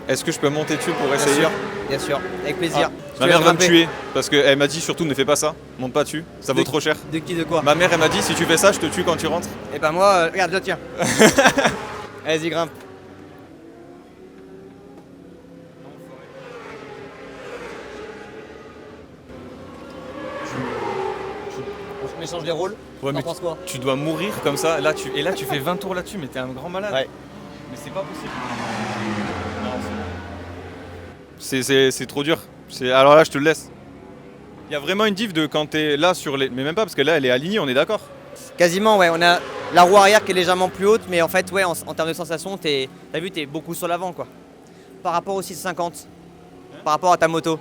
Est-ce que je peux monter dessus pour essayer? Bien sûr, avec plaisir. Ma mère va me tuer parce qu'elle m'a dit surtout ne fais pas ça, monte pas dessus, ça vaut trop cher. De qui, de quoi? Ma mère elle m'a dit si tu fais ça je te tue quand tu rentres. Et ben moi, regarde, je tiens. Allez-y, grimpe. On échange les rôles. Ouais, mais T'en penses quoi? tu dois mourir comme ça, là tu fais 20 tours là-dessus, mais t'es un grand malade. Ouais. Mais c'est pas possible. C'est trop dur. Alors là je te le laisse. Il y a vraiment une diff de quand t'es là sur les. Mais même pas parce que là elle est alignée, on est d'accord. Quasiment, ouais. On a la roue arrière qui est légèrement plus haute, mais en fait, ouais, en termes de sensation, t'as vu, t'es beaucoup sur l'avant, quoi. Par rapport au 650, par rapport à ta moto.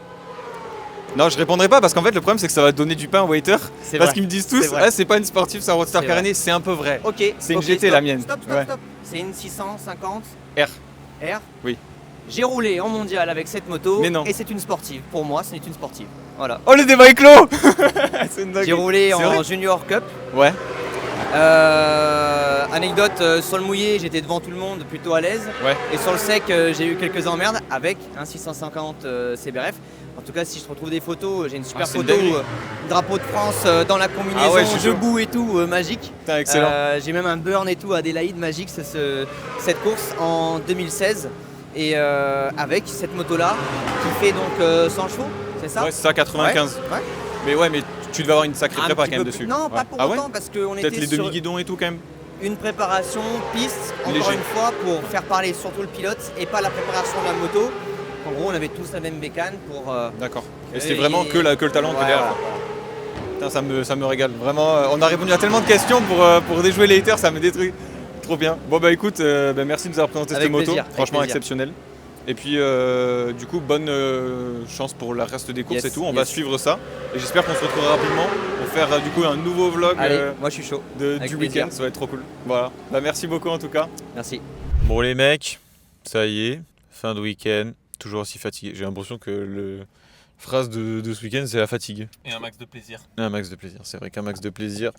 Non, je répondrai pas parce qu'en fait le problème c'est que ça va te donner du pain aux haters. C'est Parce vrai. qu'ils me disent tous, C'est vrai. ah, c'est pas une sportive, c'est un roadster C'est caréné, c'est un peu vrai. Ok. C'est une ok, GT stop, la mienne. Stop. Ouais. C'est une 650 R. R. Oui. J'ai roulé en mondial avec cette moto. Mais non. Et c'est une sportive. Pour moi, c'est une sportive. Voilà. Oh le débat est clos. C'est une J'ai roulé C'est en vrai Junior Cup. Ouais. Anecdote, sur le mouillé, j'étais devant tout le monde, plutôt à l'aise. Ouais. Et sur le sec, j'ai eu quelques emmerdes avec un 650 CBRF. En tout cas, si je retrouve des photos, j'ai une super c'est une photo, dinguerie. Drapeau de France dans la combinaison, Ah ouais, je suis chaud. debout et tout, magique. Putain, excellent. J'ai même un burn et tout à Adélaïde, magique, cette course en 2016. Et avec cette moto-là, qui fait donc 100 chevaux, c'est ça? Ouais, c'est ça, 95. Ouais. Mais ouais, mais tu devais avoir une sacrée Un prépa petit quand même peu dessus. plus. Non, Ouais. pas pour Ah ouais autant, parce qu'on Peut-être était les sur demi-guidons et tout quand même. une préparation piste, encore Léger. une fois, pour faire parler surtout le pilote et pas la préparation de la moto. En gros, on avait tous la même bécane pour... D'accord. Et c'était vraiment que le talent que Ouais, derrière. voilà. Putain, ça me régale. Vraiment, on a répondu à tellement de questions pour déjouer les haters, ça me détruit. Trop bien. Bon bah écoute, merci de nous avoir présenté cette Avec moto. plaisir, avec Franchement plaisir. exceptionnel. Et puis du coup, bonne chance pour le reste des courses Yes, et tout. On va yes. suivre ça. Et j'espère qu'on se retrouvera rapidement pour faire du coup un nouveau vlog Allez, moi je suis chaud. Avec du plaisir. week-end. Ça va être trop cool. Voilà. Bah merci beaucoup en tout cas. Merci. Bon les mecs, ça y est, fin de week-end. Toujours aussi fatigué. J'ai l'impression que la phrase de ce week-end c'est la fatigue. Et un max de plaisir. Un max de plaisir, c'est vrai qu'un max de plaisir.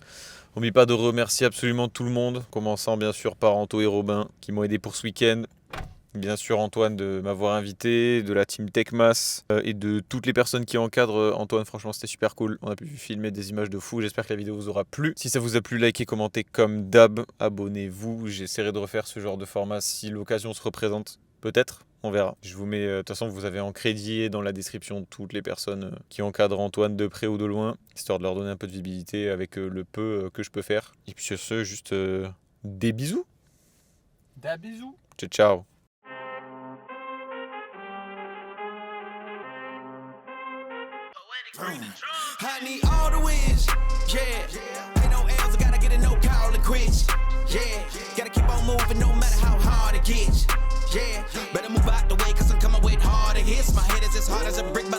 N'oublie pas de remercier absolument tout le monde, commençant bien sûr par Anto et Robin qui m'ont aidé pour ce week-end. Bien sûr Antoine de m'avoir invité, de la team Techmas et de toutes les personnes qui encadrent Antoine. Franchement c'était super cool, on a pu filmer des images de fou. J'espère que la vidéo vous aura plu. Si ça vous a plu, likez, commentez comme d'hab, abonnez-vous. J'essaierai de refaire ce genre de format si l'occasion se représente. Peut-être, on verra. Je vous mets, de toute façon vous avez en crédit et dans la description toutes les personnes qui encadrent Antoine de près ou de loin, histoire de leur donner un peu de visibilité avec le peu que je peux faire. Et puis sur ce, juste des bisous. Des bisous. Ciao ciao. I need all the wins, yeah. Ain't no L's, I gotta get a no call and quits, yeah. Gotta keep on moving no matter how hard it gets, yeah. Better move out the way, cause I'm coming with harder hits. My head is as hard as a brick, but